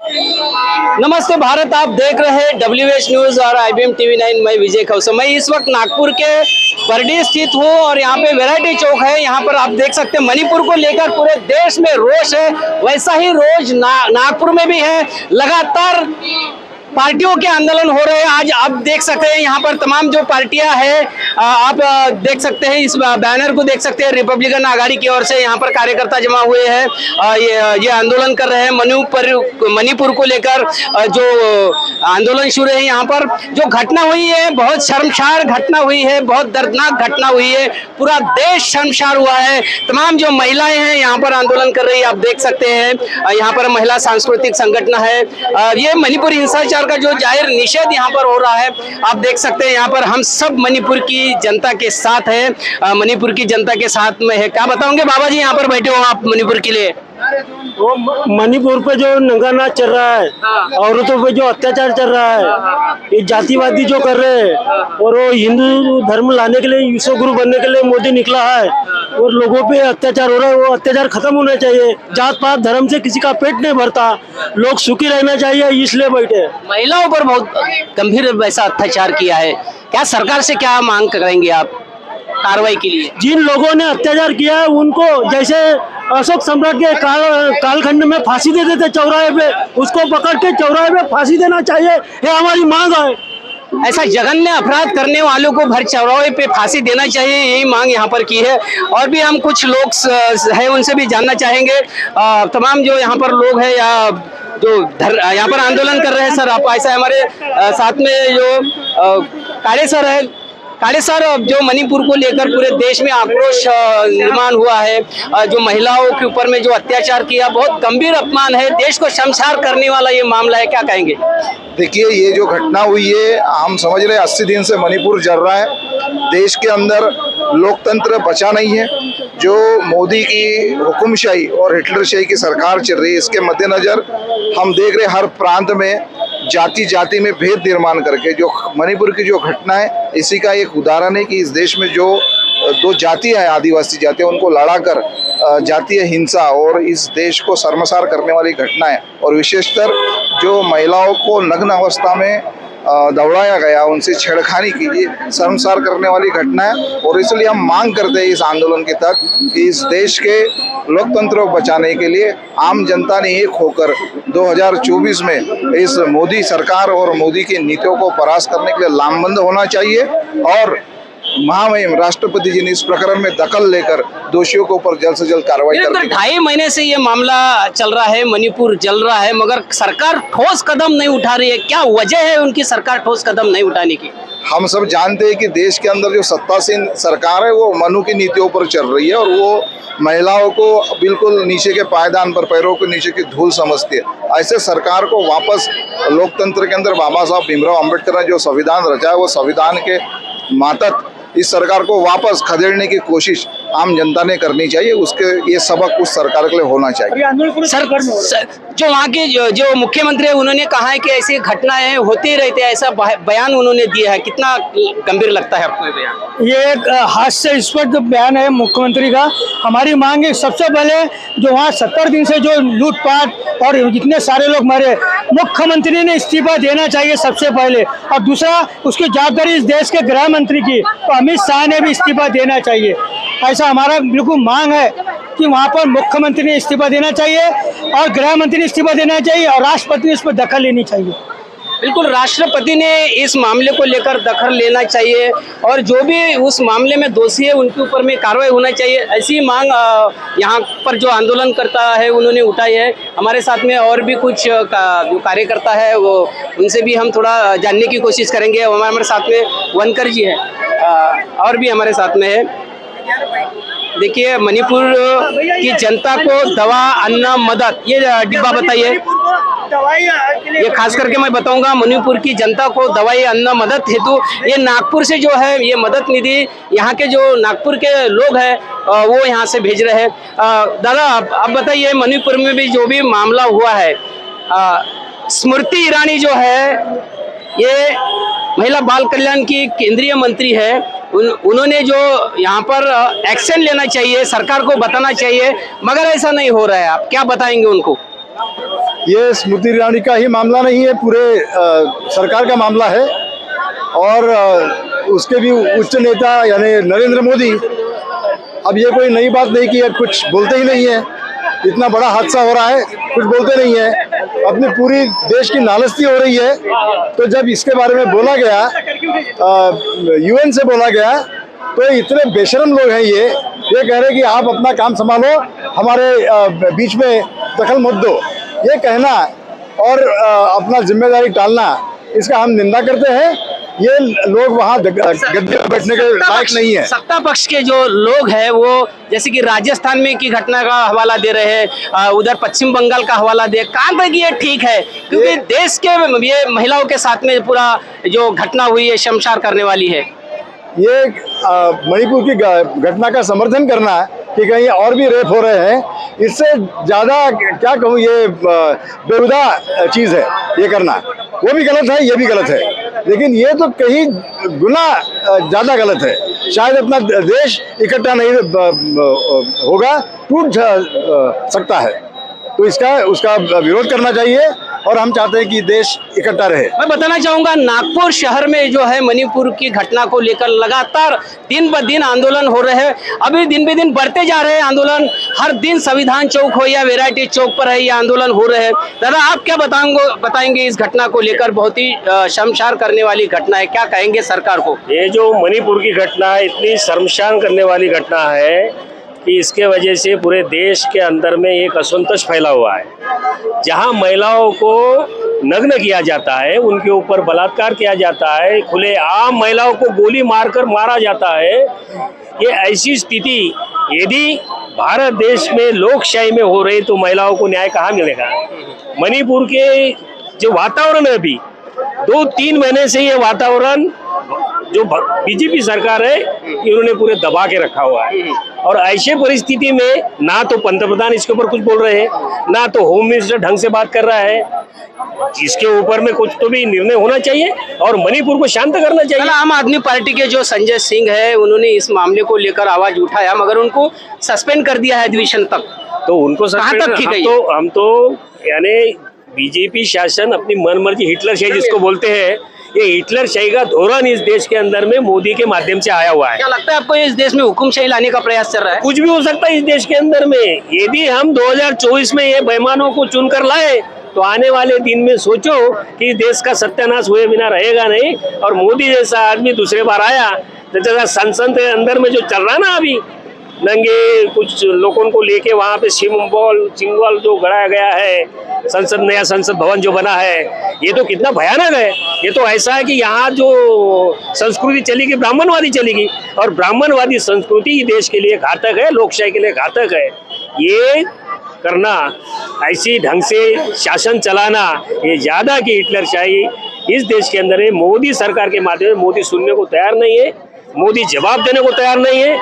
नमस्ते भारत, आप देख रहे हैं WH न्यूज और IBM TV9। मैं विजय खौसा। मैं इस वक्त नागपुर के बरडी स्थित हूँ और यहाँ पे वैरायटी चौक है। यहाँ पर आप देख सकते हैं मणिपुर को लेकर पूरे देश में रोष है, वैसा ही रोष नागपुर में भी है। लगातार पार्टियों के आंदोलन हो रहे हैं। आज आप देख सकते हैं यहाँ पर तमाम जो पार्टियां हैं, आप देख सकते हैं, इस बैनर को देख सकते हैं। रिपब्लिकन आघाड़ी की ओर से यहाँ पर कार्यकर्ता जमा हुए हैं। ये आंदोलन कर रहे हैं मणिपुर को लेकर। जो आंदोलन शुरू है, यहाँ पर जो घटना हुई है, बहुत शर्मसार घटना हुई है, बहुत दर्दनाक घटना हुई है। पूरा देश शर्मसार हुआ है। तमाम जो महिलाएं हैं यहाँ पर आंदोलन कर रही है, आप देख सकते हैं। यहाँ पर महिला सांस्कृतिक संगठन है। ये मणिपुर हिंसाचार का जो जाहिर निषेध यहाँ पर हो रहा है, आप देख सकते हैं। यहाँ पर हम सब मणिपुर की जनता के साथ है, मणिपुर की जनता के साथ में है। क्या बताओगे बाबा जी, यहाँ पर बैठे हो आप मणिपुर के लिए? वो मणिपुर पे जो नंगा नाच चल रहा है, औरतों पे जो अत्याचार चल रहा है, ये जातिवादी जो कर रहे हैं, और वो हिंदू धर्म लाने के लिए, विश्व गुरु बनने के लिए मोदी निकला है, और लोगों पे अत्याचार हो रहा है। वो अत्याचार खत्म होना चाहिए। जात पात धर्म से किसी का पेट नहीं भरता, लोग सुखी रहना चाहिए, इसलिए बैठे। महिलाओं पर बहुत गंभीर वैसा अत्याचार किया है। क्या सरकार से क्या मांग करेंगे आप कार्रवाई के लिए? जिन लोगों ने अत्याचार किया है उनको, जैसे अशोक सम्राट के कालखंड में फांसी दे देते चौराहे पे, उसको पकड़ के चौराहे पे फांसी देना चाहिए, ये हमारी मांग है। ऐसा जघन्य अपराध करने वालों को भर चौराहे पे फांसी देना चाहिए, यही मांग यहाँ पर की है। और भी हम कुछ लोग हैं, उनसे भी जानना चाहेंगे। तमाम जो यहाँ पर लोग हैं या जो यहाँ पर आंदोलन कर रहे हैं, सर आप ऐसा हमारे साथ में जो काले सर है। काले सर, जो मणिपुर को लेकर पूरे देश में आक्रोश निर्माण हुआ है, जो महिलाओं के ऊपर में जो अत्याचार किया, बहुत गंभीर अपमान है, देश को शर्मसार करने वाला ये मामला है, क्या कहेंगे? देखिए, ये जो घटना हुई है, हम समझ रहे हैं 80 दिन से मणिपुर जल रहा है। देश के अंदर लोकतंत्र बचा नहीं है। जो मोदी की हुकुमशाही और हिटलरशाही की सरकार चल रही है, इसके मद्देनजर हम देख रहे हर प्रांत में जाति जाति में भेद निर्माण करके जो मणिपुर की जो घटना है, इसी का एक उदाहरण है कि इस देश में जो दो जातियां हैं, आदिवासी जातियां, उनको लड़ाकर जातीय हिंसा और इस देश को शर्मसार करने वाली घटना है। और विशेषकर जो महिलाओं को नग्न अवस्था में दौड़ाया गया, उनसे छेड़खानी की, ये शर्मसार करने वाली घटना है। और इसलिए हम मांग करते हैं इस आंदोलन के तहत कि इस देश के लोकतंत्र को बचाने के लिए आम जनता ने एक होकर 2024 में इस मोदी सरकार और मोदी की नीतियों को परास्त करने के लिए लामबंद होना चाहिए। और महामहिम राष्ट्रपति जी ने इस प्रकरण में दखल लेकर दोषियों के ऊपर जल्द से जल्द कार्रवाई करनी। 2.5 महीने से ये मामला चल रहा है, मणिपुर जल रहा है, मगर सरकार ठोस कदम नहीं उठा रही है। क्या वजह है उनकी सरकार ठोस कदम नहीं उठाने की? हम सब जानते हैं कि देश के अंदर जो सत्तासीन सरकार है, वो मनु की नीतियों पर चल रही है और वो महिलाओं को बिल्कुल नीचे के पायदान पर, पैरों के नीचे की धूल समझती है। ऐसे सरकार को वापस लोकतंत्र के अंदर बाबा साहब भीमराव अम्बेडकर ने जो संविधान रचा है, वो संविधान के मातहत इस सरकार को वापस खदेड़ने की कोशिश आम जनता ने करनी चाहिए। उसके ये सबक उस सरकार के लिए होना चाहिए। सर, जो वहाँ के जो मुख्यमंत्री है, उन्होंने कहा है कि ऐसी घटनाएं होती रहती है, ऐसा बयान उन्होंने दिया है। कितना गंभीर लगता है आपको ये बयान? ये एक हास्यास्पद बयान है मुख्यमंत्री का। हमारी मांग है, सबसे पहले जो वहाँ 70 दिन से जो लूटपाट और जितने सारे लोग मरे, मुख्यमंत्री ने इस्तीफा देना चाहिए सबसे पहले। और दूसरा, उसकी जवाबदारी इस देश के गृह मंत्री की, तो अमित शाह ने भी इस्तीफा देना चाहिए। ऐसा हमारा बिल्कुल मांग है कि वहाँ पर मुख्यमंत्री ने इस्तीफा देना चाहिए और गृह मंत्री ने इस्तीफा देना चाहिए और राष्ट्रपति ने इस पर दखल लेनी चाहिए। बिल्कुल, राष्ट्रपति ने इस मामले को लेकर दखल लेना चाहिए और जो भी उस मामले में दोषी है उनके ऊपर में कार्रवाई होना चाहिए। ऐसी मांग यहाँ पर जो आंदोलन करता है उन्होंने उठाई है। हमारे साथ में और भी कुछ जो कार्यकर्ता है, वो उनसे भी हम थोड़ा जानने की कोशिश करेंगे। हमारे साथ में वनकर जी है, और भी हमारे साथ में है। देखिए, मणिपुर की जनता को दवा, अन्न, मदद, ये डिब्बा बताइए। ये खास करके मैं बताऊंगा, मणिपुर की जनता को दवाई, अन्न, मदद हेतु ये नागपुर से जो है ये मदद निधि यहाँ के जो नागपुर के लोग हैं वो यहाँ से भेज रहे हैं। दादा, आप बताइए, मणिपुर में भी जो भी मामला हुआ है, स्मृति ईरानी जो है, ये महिला बाल कल्याण की केंद्रीय मंत्री है, उन्होंने जो यहाँ पर एक्शन लेना चाहिए, सरकार को बताना चाहिए, मगर ऐसा नहीं हो रहा है। आप क्या बताएंगे उनको? ये स्मृति ईरानी का ही मामला नहीं है, पूरे सरकार का मामला है। और उसके भी उच्च नेता यानी नरेंद्र मोदी अब ये कोई नई बात नहीं की है, कुछ बोलते ही नहीं है। इतना बड़ा हादसा हो रहा है, कुछ बोलते नहीं है, अपनी पूरी देश की नालस्ती हो रही है। तो जब इसके बारे में बोला गया, यूएन से बोला गया, तो इतने बेशरम लोग हैं ये कह रहे हैं कि आप अपना काम संभालो, हमारे बीच में दखल मत दो। ये कहना और अपना जिम्मेदारी टालना, इसका हम निंदा करते हैं। ये लोग वहाँ गद्दे पर बैठने के लायक नहीं है। सत्ता पक्ष के जो लोग हैं वो जैसे कि राजस्थान में की घटना का हवाला दे रहे हैं, उधर पश्चिम बंगाल का हवाला दे, कहाँ तक ये ठीक है? क्योंकि देश के ये महिलाओं के साथ में पूरा जो घटना हुई है शर्मसार करने वाली है। ये मणिपुर की घटना का समर्थन करना कि कहीं और भी रेप हो रहे हैं, इससे ज़्यादा क्या कहूँ, ये बेहुदा चीज़ है ये करना। वो भी गलत है, ये भी गलत है, लेकिन ये तो कहीं गुना ज़्यादा गलत है। शायद अपना देश इकट्ठा नहीं होगा, टूट सकता है, तो उसका विरोध करना चाहिए और हम चाहते हैं कि देश इकट्ठा रहे। मैं बताना चाहूंगा नागपुर शहर में जो है मणिपुर की घटना को लेकर लगातार दिन ब दिन आंदोलन हो रहे हैं, अभी दिन ब दिन बढ़ते जा रहे हैं आंदोलन। हर दिन संविधान चौक हो या वैरायटी चौक पर है ये आंदोलन हो रहे हैं। दादा आप क्या बताएंगे इस घटना को लेकर? बहुत ही शर्मसार करने वाली घटना है, क्या कहेंगे सरकार को? ये जो मणिपुर की घटना है इतनी शर्मसार करने वाली घटना है कि इसके वजह से पूरे देश के अंदर में एक असंतोष फैला हुआ है। जहां महिलाओं को नग्न किया जाता है, उनके ऊपर बलात्कार किया जाता है, खुलेआम महिलाओं को गोली मारकर मारा जाता है, ये ऐसी स्थिति यदि भारत देश में लोकशाही में हो रही तो महिलाओं को न्याय कहाँ मिलेगा? मणिपुर के जो वातावरण है अभी 2-3 महीने से ये वातावरण जो बीजेपी सरकार है इन्होंने पूरे दबा के रखा हुआ है। और ऐसे परिस्थिति में ना तो पंतप्रधान इसके ऊपर कुछ बोल रहे हैं, ना तो होम मिनिस्टर ढंग से बात कर रहा है। इसके ऊपर में कुछ तो भी निर्णय होना चाहिए और मणिपुर को शांत करना चाहिए। आम आदमी पार्टी के जो संजय सिंह है उन्होंने इस मामले को लेकर आवाज उठाया, मगर उनको सस्पेंड कर दिया है अधिवेशन तक। तो उनको कहाँ तक ठीक है? हम तो यानी बीजेपी शासन अपनी मनमर्जी हिटलरशाही जिसको बोलते हैं, ये हिटलरशाही का धोरण इस देश के अंदर में मोदी के माध्यम से आया हुआ है। क्या लगता है आपको इस देश में हुकुमशाही लाने का प्रयास चल रहा है? कुछ भी हो सकता है इस देश के अंदर में। यदि हम 2024 में ये बेईमानों को चुनकर लाए तो आने वाले दिन में सोचो कि देश का सत्यानाश हुए बिना रहेगा नहीं। और मोदी जैसा आदमी दूसरे बार आया तो जैसा संसद के अंदर में जो चल रहा ना अभी नंगे कुछ लोगों को लेके वहाँ पे सिंबल जो गढ़ाया गया है, नया संसद भवन जो बना है, ये तो कितना भयानक है। ये तो ऐसा है कि यहाँ जो संस्कृति चलेगी ब्राह्मणवादी चलेगी, और ब्राह्मणवादी संस्कृति देश के लिए घातक है, लोकशाही के लिए घातक है। ये करना, ऐसी ढंग से शासन चलाना, ये ज्यादा की हिटलरशाही इस देश के अंदर है। मोदी सरकार के माध्यम से मोदी सुनने को तैयार नहीं है, मोदी जवाब देने को तैयार नहीं है,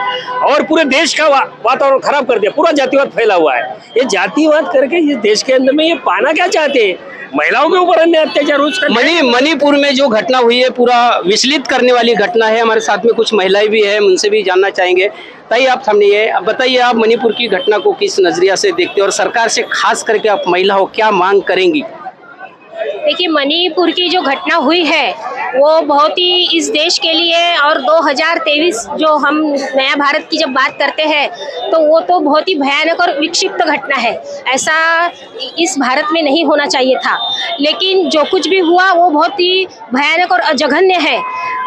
और पूरे देश का वातावरण खराब कर दिया। पूरा जातिवाद फैला हुआ है। ये जातिवाद करके इस देश के अंदर में ये पाना क्या चाहते हैं? महिलाओं के ऊपर अन्य अत्याचार रोज मणिपुर में जो घटना हुई है पूरा विचलित करने वाली घटना है। हमारे साथ में कुछ महिलाएं भी है, उनसे भी जानना चाहेंगे। ताई आप सामने अब बताइए, आप मणिपुर की घटना को किस नजरिया से देखते हैं और सरकार से खास करके आप महिला हो क्या मांग करेंगी? देखिए, मणिपुर की जो घटना हुई है वो बहुत ही इस देश के लिए, और 2023 जो हम नया भारत की जब बात करते हैं तो वो तो बहुत ही भयानक और विक्षिप्त घटना है। ऐसा इस भारत में नहीं होना चाहिए था, लेकिन जो कुछ भी हुआ वो बहुत ही भयानक और अजघन्य है।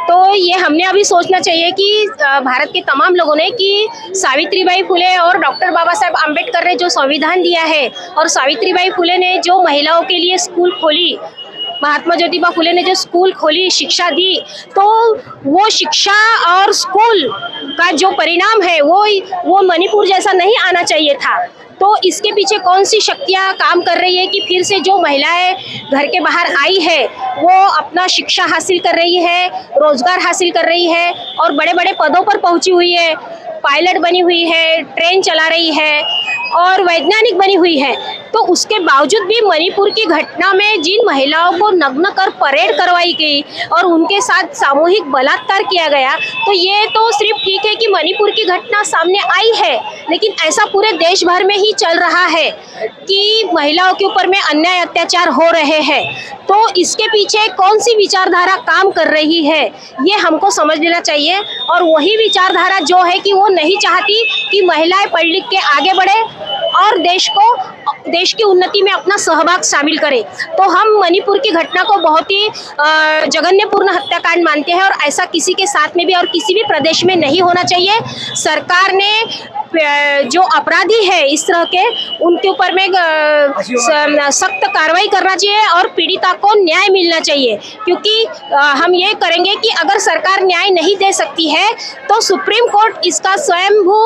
तो ये हमने अभी सोचना चाहिए कि भारत के तमाम लोगों ने कि सावित्रीबाई फुले और डॉक्टर बाबा साहेब आम्बेडकर ने जो संविधान दिया है, और सावित्रीबाई फुले ने जो महिलाओं के लिए स्कूल खोली, महात्मा ज्योतिबा फुले ने जो स्कूल खोली, शिक्षा दी, तो वो शिक्षा और स्कूल का जो परिणाम है वो मणिपुर जैसा नहीं आना चाहिए था। तो इसके पीछे कौन सी शक्तियाँ काम कर रही है कि फिर से जो महिलाएं घर के बाहर आई है वो अपना शिक्षा हासिल कर रही है, रोजगार हासिल कर रही है और बड़े बड़े पदों पर पहुंची हुई है। पायलट बनी हुई है, ट्रेन चला रही है और वैज्ञानिक बनी हुई है, तो उसके बावजूद भी मणिपुर की घटना में जिन महिलाओं को नग्न कर परेड करवाई गई और उनके साथ सामूहिक बलात्कार किया गया, तो ये तो सिर्फ ठीक है कि मणिपुर की घटना सामने आई है, लेकिन ऐसा पूरे देश भर में ही चल रहा है कि महिलाओं के ऊपर में अन्याय अत्याचार हो रहे हैं। तो इसके पीछे कौन सी विचारधारा काम कर रही है, ये हमको समझ लेना चाहिए। और वही विचारधारा जो है कि वो नहीं चाहती कि महिलाएं पढ़ लिख के आगे बढ़े और देश की उन्नति में अपना सहभाग शामिल करें। तो हम मणिपुर की घटना को बहुत ही जघन्यपूर्ण हत्याकांड मानते हैं और ऐसा किसी के साथ में भी और किसी भी प्रदेश में नहीं होना चाहिए। सरकार ने जो अपराधी है इस तरह के, उनके ऊपर में सख्त कार्रवाई करना चाहिए और पीड़िता को न्याय मिलना चाहिए, क्योंकि हम ये करेंगे कि अगर सरकार न्याय नहीं दे सकती है तो सुप्रीम कोर्ट इसका स्वयंभू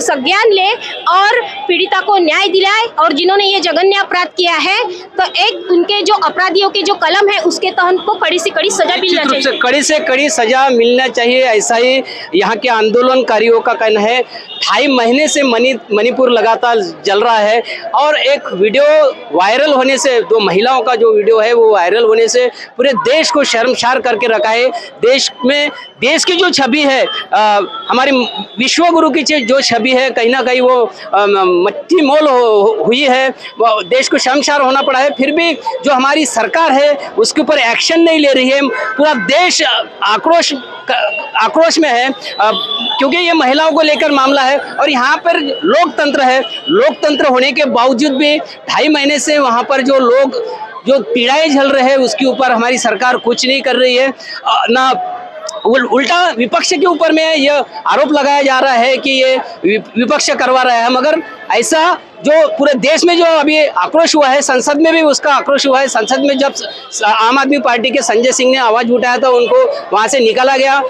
संज्ञान ले और पीड़िता को न्याय दिलाए, और जिन्होंने ये जघन्य अपराध किया है तो एक उनके जो अपराधियों की जो कलम है उसके तहत उनको कड़ी से कड़ी सजा मिलना चाहिए। कड़ी से कड़ी सजा मिलना चाहिए, ऐसा ही यहाँ के आंदोलनकारियों का कहना है। 2.5 महीने से मणिपुर लगातार जल रहा है और एक वीडियो वायरल होने से, 2 महिलाओं का जो वीडियो है वो वायरल होने से पूरे देश को शर्मसार करके रखा है। देश की जो छवि है, हमारी विश्व गुरु की जो छवि है, कहीं ना कहीं वो मट्टी मोल हुई है, देश को शर्मसार होना पड़ा है। फिर भी जो हमारी सरकार है उसके ऊपर एक्शन नहीं ले रही है। पूरा देश आक्रोश में है, क्योंकि ये महिलाओं को लेकर मामला है और यहाँ पर लोकतंत्र है। लोकतंत्र होने के बावजूद भी 2.5 महीने से वहाँ पर जो लोग जो पीड़ाएं झेल रहे हैं उसके ऊपर हमारी सरकार कुछ नहीं कर रही है। ना उल्टा विपक्ष के ऊपर में यह आरोप लगाया जा रहा है कि ये विपक्ष करवा रहा है। मगर ऐसा जो पूरे देश में जो अभी आक्रोश हुआ है, संसद में भी उसका आक्रोश हुआ है। संसद में जब आम आदमी पार्टी के संजय सिंह ने आवाज उठाया था, उनको वहां से निकाला गया,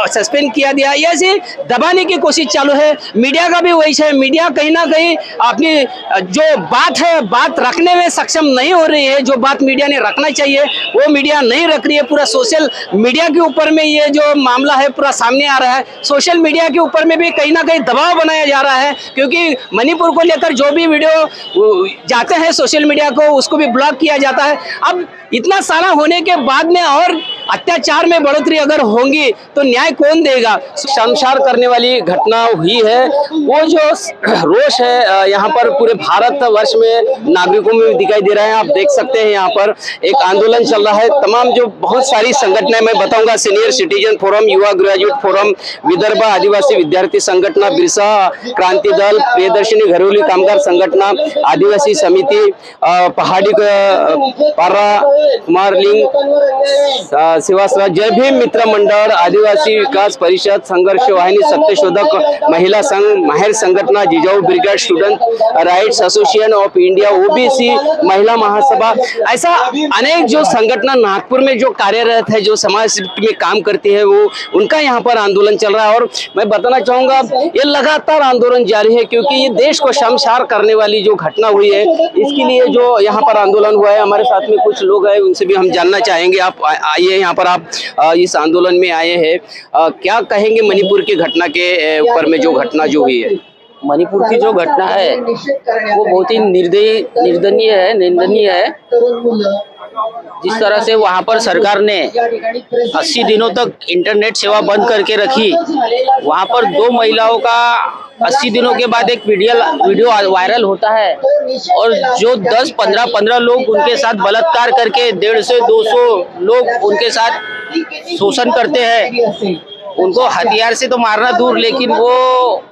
सस्पेंड किया दिया। ऐसे दबाने की कोशिश चालू है। मीडिया का भी वही है। मीडिया कहीं ना कहीं अपनी जो बात है, बात रखने में सक्षम नहीं हो रही है। जो बात मीडिया ने रखना चाहिए वो मीडिया नहीं रख रही है। पूरा सोशल मीडिया के ऊपर में ये जो मामला है पूरा सामने आ रहा है। सोशल मीडिया के ऊपर में भी कहीं ना कहीं दबाव बनाया जा रहा है, क्योंकि मणिपुर को लेकर जो भी वीडियो जाते हैं सोशल मीडिया को, उसको भी ब्लॉक किया जाता है। अब इतना सारा होने के बाद में और अत्याचार में बढ़ोतरी अगर होंगी तो न्याय कौन देगा। शर्मसार करने वाली घटना हुई है। वो जो रोष है यहाँ पर पूरे भारत वर्ष में नागरिकों में दिखाई दे रहा है। आप देख सकते हैं यहाँ पर एक आंदोलन चल रहा है। तमाम जो बहुत सारी संगठनें मैं बताऊंगा, सीनियर सिटीजन फोरम, युवा ग्रेजुएट फोरम, विदर्भ आदिवासी विद्यार्थी संगठन, बिरसा क्रांति दल, प्रियदर्शनी घरेलू कामगार संगठन, आदिवासी समिति, पहाड़ी पारा, कुमारलिंग सेवा सभा, जय भीम मित्र मंडल, आदिवासी विकास परिषद, संघर्ष वाहिनी, सत्यशोधक महिला संघ, माहिर संगठन, Jijau brigade, student rights association of India, OBC महिला महासभा, ऐसा अनेक जो संगठन नागपुर में जो कार्यरत है, जो समाज में काम करती है, वो उनका यहाँ पर आंदोलन चल रहा है। और मैं बताना चाहूंगा ये लगातार आंदोलन जारी है, क्योंकि ये देश को शर्मसार करने वाली जो घटना हुई है, इसके लिए जो यहाँ पर आंदोलन हुआ है। हमारे साथ में कुछ लोग हैं, उनसे भी हम जानना चाहेंगे। आप आइए, यहाँ पर आप इस आंदोलन में आए हैं, क्या कहेंगे मणिपुर की घटना के ऊपर में जो घटना जो हुई है? मणिपुर की जो घटना है वो बहुत ही निंदनीय है। जिस तरह से वहां पर सरकार ने 80 दिनों तक इंटरनेट सेवा बंद करके रखी, वहां पर 2 महिलाओं का 80 दिनों के बाद एक वीडियो वायरल होता है और जो 10-15 लोग उनके साथ बलात्कार करके 150 से 200 लोग उनके साथ शोषण करते हैं। उनको हथियार से तो मारना दूर, लेकिन वो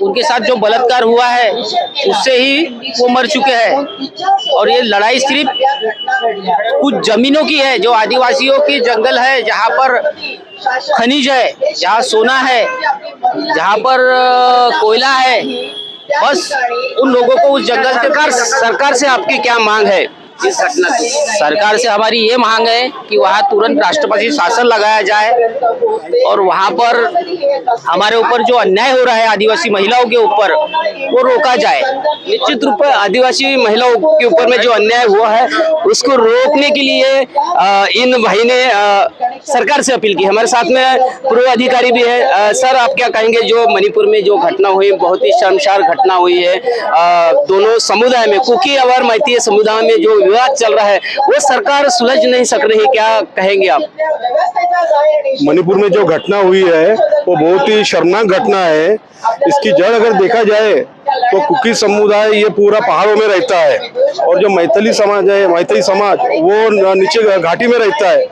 उनके साथ जो बलात्कार हुआ है उससे ही वो मर चुके हैं। और ये लड़ाई सिर्फ कुछ जमीनों की है, जो आदिवासियों की जंगल है, जहाँ पर खनिज है, जहाँ सोना है, जहाँ पर कोयला है, बस उन लोगों को उस जंगल। सरकार से आपकी क्या मांग है? इस घटना की? सरकार से हमारी ये मांग है कि वहाँ तुरंत राष्ट्रपति शासन लगाया जाए और वहाँ पर हमारे ऊपर जो अन्याय हो रहा है आदिवासी महिलाओं के ऊपर वो रोका जाए। निश्चित रूप से आदिवासी महिलाओं के ऊपर में जो अन्याय हुआ है उसको रोकने के लिए इन भाई ने सरकार से अपील की। हमारे साथ में पूर्व अधिकारी भी है। सर, आप क्या कहेंगे, जो मणिपुर में जो घटना हुई, बहुत ही शर्मसार घटना हुई है, दोनों समुदाय में, कुकी और मैती समुदाय में जो विवाद चल रहा है वो सरकार सुलझ नहीं सक रही, क्या कहेंगे आप? मणिपुर में जो घटना हुई है वो बहुत ही शर्मनाक घटना है। इसकी जड़ अगर देखा जाए तो कुकी समुदाय ये पूरा पहाड़ों में रहता है और जो मैथिली समाज है, मैथिली समाज वो नीचे घाटी में रहता है।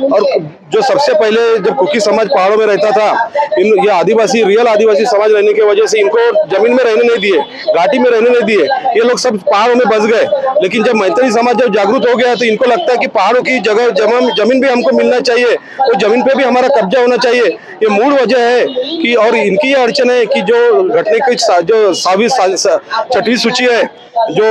और जो सबसे पहले जब कुकी समाज पहाड़ों में रहता था, ये आदिवासी, रियल आदिवासी समाज रहने की वजह से इनको जमीन में रहने नहीं दिए, घाटी में रहने नहीं दिए, ये लोग सब पहाड़ों में बस गए। लेकिन जब मैथिली समाज जब जागरूक हो गया तो इनको लगता है कि पहाड़ों की जगह जमीन भी हमको मिलना चाहिए और जमीन पे भी हमारा कब्जा होना चाहिए। ये मूल वजह है कि, और इनकी ये अड़चन है कि जो घटने की जो 6वीं सूची है, जो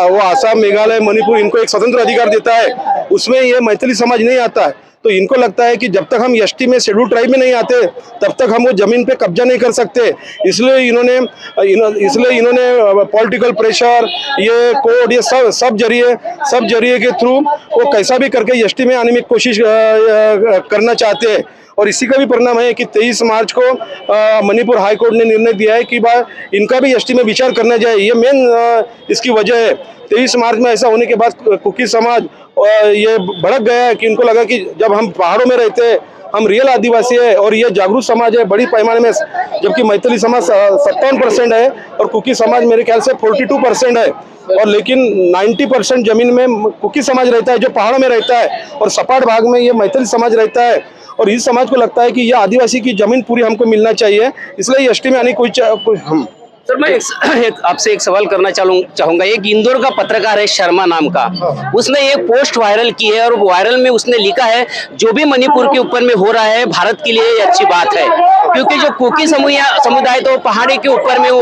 वो आसाम, मेघालय, मणिपुर इनको एक स्वतंत्र अधिकार देता है, उसमें ये मैथिली समाज नहीं आता है। तो इनको लगता है कि जब तक हम एसटी में, शेड्यूल ट्राइब में नहीं आते तब तक हम वो जमीन पे कब्जा नहीं कर सकते। इसलिए इन्होंने पॉलिटिकल प्रेशर, ये कोर्ट, ये सब जरिए के थ्रू वो कैसा भी करके एसटी में आने में कोशिश करना चाहते हैं। और इसी का भी परिणाम है कि 23 मार्च को मणिपुर हाई कोर्ट ने निर्णय दिया है कि इनका भी एसटी में विचार करना जाए। ये मेन इसकी वजह है। 23 मार्च में ऐसा होने के बाद कुकी समाज ये भड़क गया है कि इनको लगा कि जब हम पहाड़ों में रहते हैं, हम रियल आदिवासी है और ये जागरूक समाज है बड़ी पैमाने में, जबकि मैथिली समाज 57% है और कुकी समाज मेरे ख्याल से 42% है। और लेकिन 90% जमीन में कुकी समाज रहता है जो पहाड़ों में रहता है और सपाट भाग में ये मैथिली समाज रहता है। और इस समाज को लगता है कि यह आदिवासी की जमीन पूरी हमको मिलना चाहिए, इसलिए एसटी में आने कोई हम। सर, मैं आपसे एक सवाल करना चाहूंगा। एक इंदौर का पत्रकार है शर्मा नाम का, उसने एक पोस्ट वायरल की है और वायरल में उसने लिखा है जो भी मणिपुर के ऊपर में हो रहा है भारत के लिए अच्छी बात है, क्योंकि जो कुकी समुदाय तो पहाड़ी के ऊपर में वो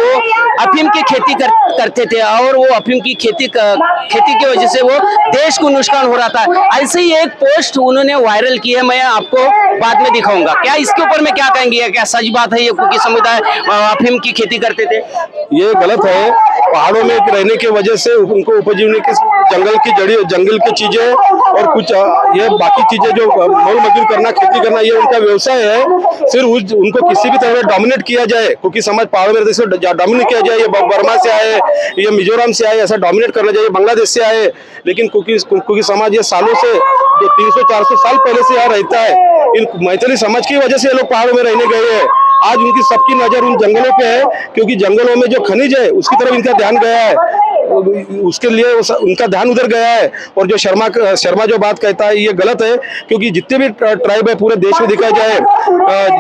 अफीम की खेती करते थे और वो अफीम की खेती की वजह से वो देश को नुकसान हो रहा था। ऐसे ही एक पोस्ट उन्होंने वायरल की है, मैं आपको बाद में दिखाऊंगा। क्या इसके ऊपर में क्या कहेंगे, क्या सच बात है ये कुकी समुदाय अफीम की खेती करते थे? ये गलत है। पहाड़ों में रहने की वजह से उनको उपजीवनी की जंगल की चीजें और कुछ ये बाकी चीजें जो मोल मजदूर करना, खेती करना, ये उनका व्यवसाय है। सिर्फ उनको किसी भी तरह डोमिनेट किया जाए, क्योंकि समाज पहाड़ों में रहते से डोमिनेट किया जाए, ये बर्मा से आए, ये मिजोरम से आए, ऐसा डोमिनेट करना चाहिए, बांग्लादेश से आए। लेकिन कुकी समाज ये सालों से, जो 300-400 साल पहले से यहाँ रहता है, इन मैथिली समाज की वजह से ये लोग पहाड़ों में रहने गए हैं। आज उनकी सबकी नजर उन जंगलों पे है, क्योंकि जंगलों में जो खनिज है उसकी तरफ इनका ध्यान गया है, उसके लिए उनका ध्यान उधर गया है। और जो शर्मा जो बात कहता है ये गलत है, क्योंकि जितने भी ट्राइब है पूरे देश में देखा जाए,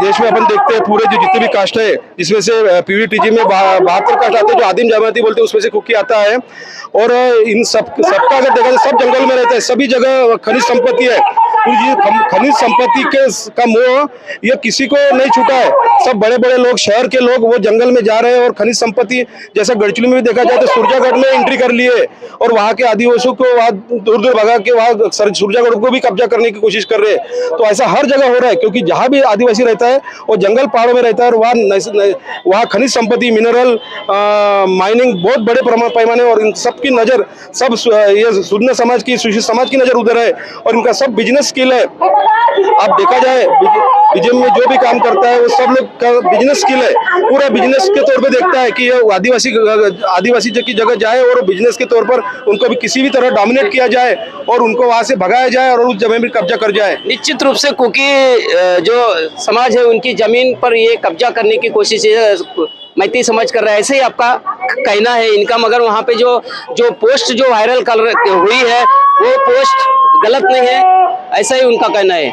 देश में अपन देखते हैं पूरे जो जितने भी कास्ट है, जिसमें से पीवीटीजी में 72 कास्ट आते हैं, जो आदिम जमाती बोलते हैं, उसमें से कुकी आता है। और इन सबका अगर देखा जाए, सब जंगल में रहते हैं, सभी जगह खनिज संपत्ति है। खनिज संपत्ति का मोह ये किसी को नहीं छूटा है। सब बड़े बड़े लोग, शहर के लोग वो जंगल में जा रहे हैं और खनिज संपत्ति, जैसा गढ़चिली में भी देखा जाए तो सुरजागढ़ में एंट्री कर लिए और वहाँ के आदिवासियों को वहाँ दूर दूर भगा के वहाँ सुरजागढ़ को भी कब्जा करने की कोशिश कर रहे हैं। तो ऐसा हर जगह हो रहा है, क्योंकि जहाँ भी आदिवासी रहता है वो जंगल पहाड़ों में रहता है और वहाँ खनिज संपत्ति, मिनरल, माइनिंग बहुत बड़े पैमाने, और इन सबकी नजर, सब ये सुन्न समाज की, सुशिक्षित समाज की नजर उधर है और इनका सब बिजनेस स्किल है। आप देखा जाए बीजेपी में जो भी काम करता है वो सब लोग का बिजनेस स्किल है, पूरा बिजनेस के तौर पे देखता है कि ये आदिवासी की जगह जाए और बिजनेस के तौर पर उनको भी किसी भी तरह डोमिनेट किया जाए और उनको वहां से भगाया जाए और उस जमीन पर कब्जा कर जाए। निश्चित रूप से कुकी जो समाज है उनकी जमीन पर ये कब्जा करने की कोशिश मैती समाज कर रहा है, ऐसे ही आपका कहना है इनका। मगर वहाँ पे जो पोस्ट जो वायरल हुई है वो पोस्ट गलत नहीं है, ऐसा ही उनका कहना है।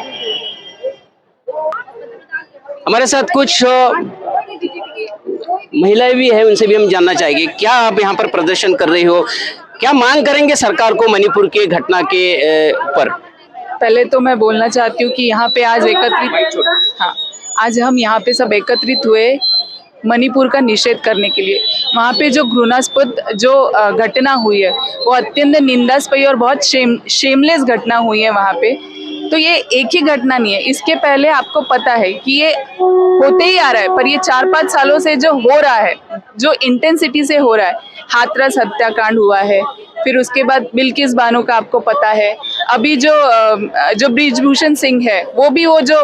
हमारे साथ कुछ महिलाएं भी हैं, उनसे भी हम जानना चाहेंगे, क्या आप यहाँ पर प्रदर्शन कर रही हो, क्या मांग करेंगे सरकार को मणिपुर के घटना के ऊपर? पहले तो मैं बोलना चाहती हूँ कि यहाँ पे आज हम यहाँ पे सब एकत्रित हुए मणिपुर का निषेध करने के लिए। वहाँ पे जो घृणास्पद जो घटना हुई है वो अत्यंत निंदास्पद और बहुत शेमलेस घटना हुई है वहाँ पे। तो ये एक ही घटना नहीं है, इसके पहले आपको पता है कि ये होते ही आ रहा है, पर ये 4-5 सालों से जो हो रहा है, जो इंटेंसिटी से हो रहा है, हाथरस हत्याकांड हुआ है, फिर उसके बाद बिल्किस बानो का आपको पता है, अभी जो ब्रिजभूषण सिंह है वो भी वो जो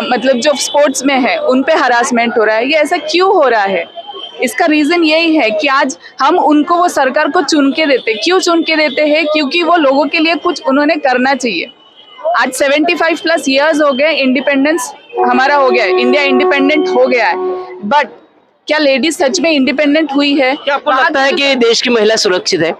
मतलब जो स्पोर्ट्स में है उन पे हरासमेंट हो रहा है। ये ऐसा क्यों हो रहा है? इसका रीज़न यही है कि आज हम उनको वो सरकार को चुन के देते। क्यों चुन के देते हैं? क्योंकि वो लोगों के लिए कुछ उन्होंने करना चाहिए। आज 75+ ईयर्स हो गए, इंडिपेंडेंस हमारा हो गया है, इंडिया इंडिपेंडेंट हो गया है, बट क्या लेडीज सच में इंडिपेंडेंट हुई है? क्या आपको लगता है कि देश की महिला सुरक्षित है?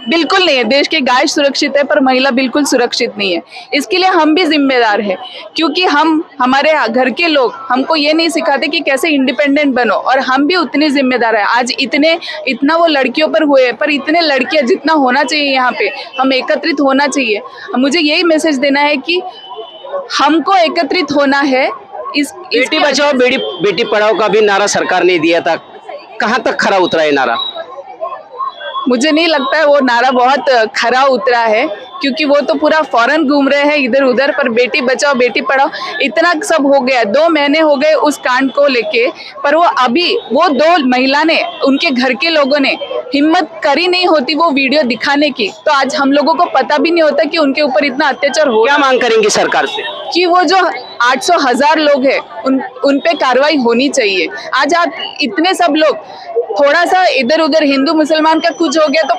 बिल्कुल नहीं है। देश के गाय सुरक्षित है पर महिला बिल्कुल सुरक्षित नहीं है। इसके लिए हम भी जिम्मेदार हैं, क्योंकि हमारे घर के लोग हमको ये नहीं सिखाते कि कैसे इंडिपेंडेंट बनो, और हम भी उतने जिम्मेदार हैं। आज इतना वो लड़कियों पर हुए, पर इतने लड़कियां जितना होना चाहिए यहाँ पे हम एकत्रित होना चाहिए। मुझे यही मैसेज देना है कि हमको एकत्रित होना है। बेटी बचाओ बेटी पढ़ाओ का भी नारा सरकार ने दिया था, कहाँ तक खरा उतरा है नारा? मुझे नहीं लगता है वो नारा बहुत खरा उतरा है, क्योंकि वो तो पूरा फॉरेन घूम रहे हैं इधर उधर, पर बेटी बचाओ बेटी पढ़ाओ इतना सब हो गया। 2 महीने हो गए उस कांड को लेके, पर वो 2 महिला ने, उनके घर के लोगों ने हिम्मत करी नहीं होती वो वीडियो दिखाने की, तो आज हम लोगों को पता भी नहीं होता कि उनके ऊपर इतना अत्याचार हो। क्या मांग करेंगी सरकार से? कि वो जो 800,000 लोग हैं उन पे कार्रवाई होनी चाहिए। आज आप इतने सब लोग, थोड़ा सा इधर उधर हिंदू मुसलमान का कुछ हो गया तो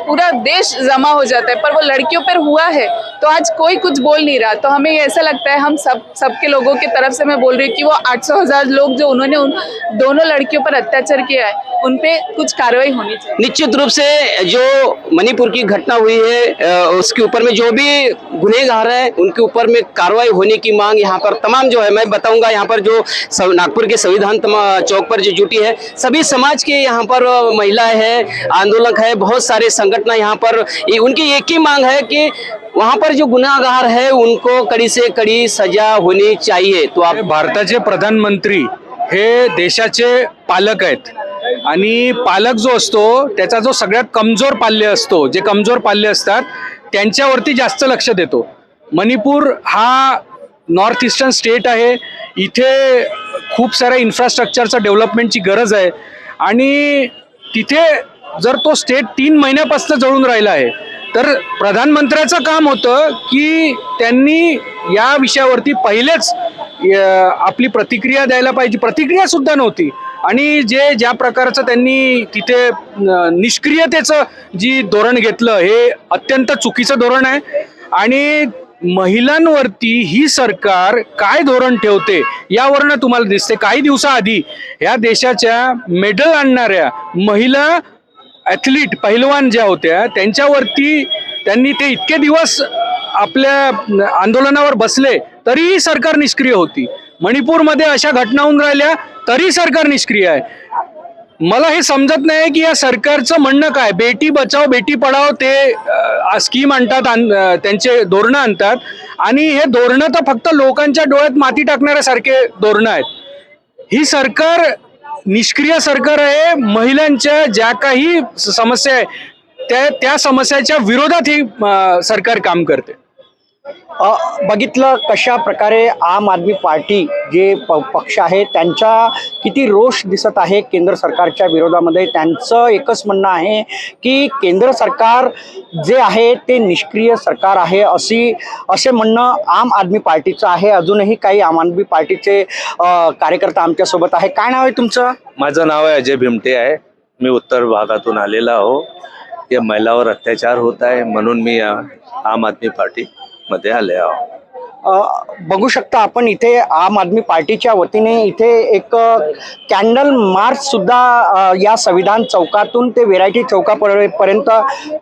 पूरा देश जमा हो जाता है, पर वो लड़कियों पर हुआ है तो आज कोई कुछ बोल नहीं रहा। तो हमें ऐसा लगता है, हम सबके लोगों की तरफ से मैं बोल रही हूँ कि वो 800,000 लोग जो उन्होंने उन दोनों लड़कियों पर अत्याचार किया है उन पे कुछ कार्रवाई होनी चाहिए। निश्चित रूप से जो मणिपुर की घटना हुई है उसके ऊपर में जो भी गुनहगार है उनके ऊपर में कार्रवाई होने की मांग यहाँ पर तमाम जो है, मैं बताऊंगा यहाँ पर जो नागपुर के संविधान चौक पर जो जुटी है, सभी समाज के यहाँ पर महिलाएं हैं, आंदोलक है, बहुत सारे संगठन यहाँ पर, उनकी एक ही मांग है कि वहाँ पर जो गुनहगार है उनको कड़ी से कड़ी सजा होनी चाहिए। तो आप भारताचे प्रधानमंत्री हे देशाचे पालक आहेत आणि पालक जो असतो त्याचा जो सगळ्यात कमजोर पाल्य असतो, जे कमजोर पाल्य असतात त्यांच्यावरती जास्त लक्ष देतो। मणिपूर हा नॉर्थ ईस्टर्न स्टेट आहे, इथे खूप साऱ्या इन्फ्रास्ट्रक्चरचा डेव्हलपमेंटची गरज आहे आणि तिथे जर तो स्टेट 3 महिन्यापासून जळून राहिला आहे तर प्रधानमंत्र्याचं काम होतं की त्यांनी या विषयावरती पहिलेच आपली प्रतिक्रिया द्यायला पाहिजे। प्रतिक्रिया सुद्धा नव्हती आणि ज्या प्रकारचं त्यांनी तिथे निष्क्रियतेचं जी धोरण घेतलं हे अत्यंत चुकीचं धोरण आहे आणि महिलांवरती ही सरकार काय धोरण ठेवते यावरनं तुम्हाला दिसते। काही दिवसाआधी या देशाच्या मेडल आणणाऱ्या महिला ॲथलीट पहिलवान ज्या होत्या त्यांच्यावरती त्यांनी ते इतके दिवस आपल्या आंदोलनावर बसले तरीही सरकार निष्क्रिय होती। मणिपूरमध्ये अशा घटना होऊन राहिल्या तरी सरकार निष्क्रिय आहे। मला हे समजत नाही की या सरकारचं म्हणणं काय। बेटी बचाओ बेटी पढाओ ते स्कीम आणतात, त्यांचे धोरणं आणतात आणि हे धोरणं तर फक्त लोकांच्या डोळ्यात माती टाकणाऱ्यासारखे धोरणं आहेत। ही सरकार निष्क्रिय सरकार आहे। महिलांच्या ज्या काही समस्या आहे त्या समस्याच्या विरोधात ही सरकार काम करते। बघितलं कशा प्रकारे आम आदमी पार्टी जे पक्ष आहे त्यांचा किती रोष दिसत आहे केंद्र सरकारच्या विरोधामध्ये। त्यांचं एकच म्हणणं आहे की केंद्र सरकार जे आहे ते निष्क्रिय सरकार आहे असे म्हणणं आम आदमी पार्टीचं आहे। अजूनही काही आम आदमी पार्टीचे कार्यकर्ता आमच्यासोबत आहे। काय नाव आहे तुमचं? माझं नाव आहे अजय भिमटे आहे। मी उत्तर भागातून आलेला आहो। या महिलावर अत्याचार होत आहे म्हणून मी आम आदमी पार्टी मध्ये आले आहो। बघू शकता आपण इथे आम आदमी पार्टीच्या वतीने इथे एक कॅन्डल मार्च सुद्धा या संविधान चौकातून ते व्हेरायटी चौकापर्यंत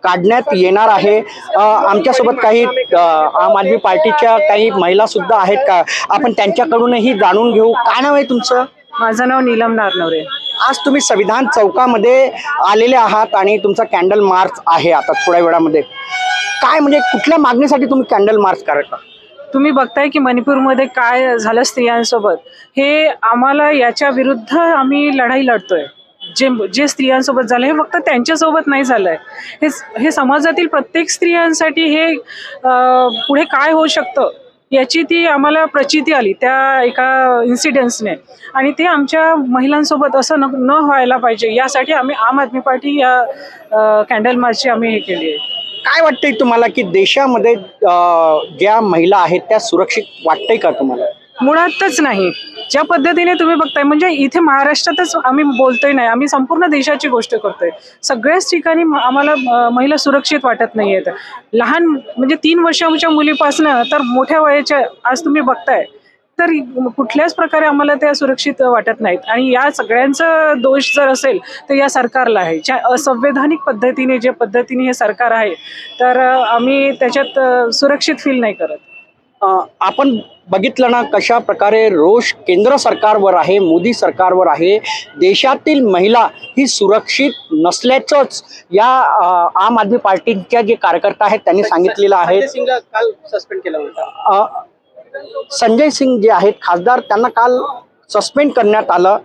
काढण्यात येणार आहे। आमच्यासोबत काही आम आदमी पार्टीच्या काही महिला सुद्धा आहेत का, आपण त्यांच्याकडूनही जाणून घेऊ। काय नाव आहे तुमचं? माझं नाव नीलम नारनवरे। आज तुम्ही संविधान चौकामध्ये आलेले आहात आणि तुमचा कॅन्डल मार्च आहे आता थोड्या वेळामध्ये। काय म्हणजे कुठल्या मागणीसाठी तुम्ही कॅन्डल मार्च करता? तुम्ही बघताय की मणिपूरमध्ये काय झालं स्त्रियांसोबत, हे आम्हाला याच्या विरुद्ध आम्ही लढाई लढतोय. जे स्त्रियांसोबत झालं हे फक्त त्यांच्यासोबत नाही झालंय, हे समाजातील प्रत्येक स्त्रियांसाठी हे पुढे काय होऊ शकतं याची ती आम्हाला प्रचिती आली त्या एका इन्सिडेंट्सने, आणि ते आमच्या महिलांसोबत असं न व्हायला पाहिजे यासाठी आम्ही आम आदमी पार्टी या कॅन्डल मार्चची आम्ही हे केली आहे. काय वाटतंय तुम्हाला की देशामध्ये ज्या महिला आहेत त्या सुरक्षित वाटतंय का तुम्हाला? मुळातच नाही. ज्या पद्धतीने तुम्ही बघताय, म्हणजे इथे महाराष्ट्रातच आम्ही बोलतोय नाही, आम्ही संपूर्ण देशाची गोष्ट करतोय. सगळ्याच ठिकाणी आम्हाला महिला सुरक्षित वाटत नाही आहेत. लहान म्हणजे 3 वर्षाच्या मुलीपासनं तर मोठ्या वयाच्या आज तुम्ही बघताय, तर कुठल्याच प्रकारे आम्हाला त्या सुरक्षित वाटत नाहीत. आणि या सगळ्यांचा दोष जर असेल तर या सरकारला आहे. ज्या असंवैधानिक पद्धतीने जे पद्धतीने हे सरकार आहे, तर आम्ही त्याच्यात सुरक्षित फील नाही करत. आपण बघितलं ना कशा प्रकारे रोष केंद्र सरकारवर आहे, मोदी सरकारवर आहे. देशातील महिला ही सुरक्षित नसल्याचंच या आम आदमी पार्टीच्या जे कार्यकर्ते आहेत त्यांनी सांगितलेलं आहे. काल सस्पेंड केलं होतं. संजय सिंग जे आहेत खासदार, त्यांना काल सस्पेंड करण्यात आलं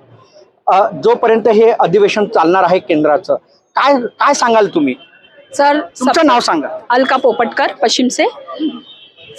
जोपर्यंत हे अधिवेशन चालणार आहे केंद्राचं. काय सांगाल तुम्ही? सर, तुमचं नाव सांगा. अलका पोपटकर, पश्चिम से.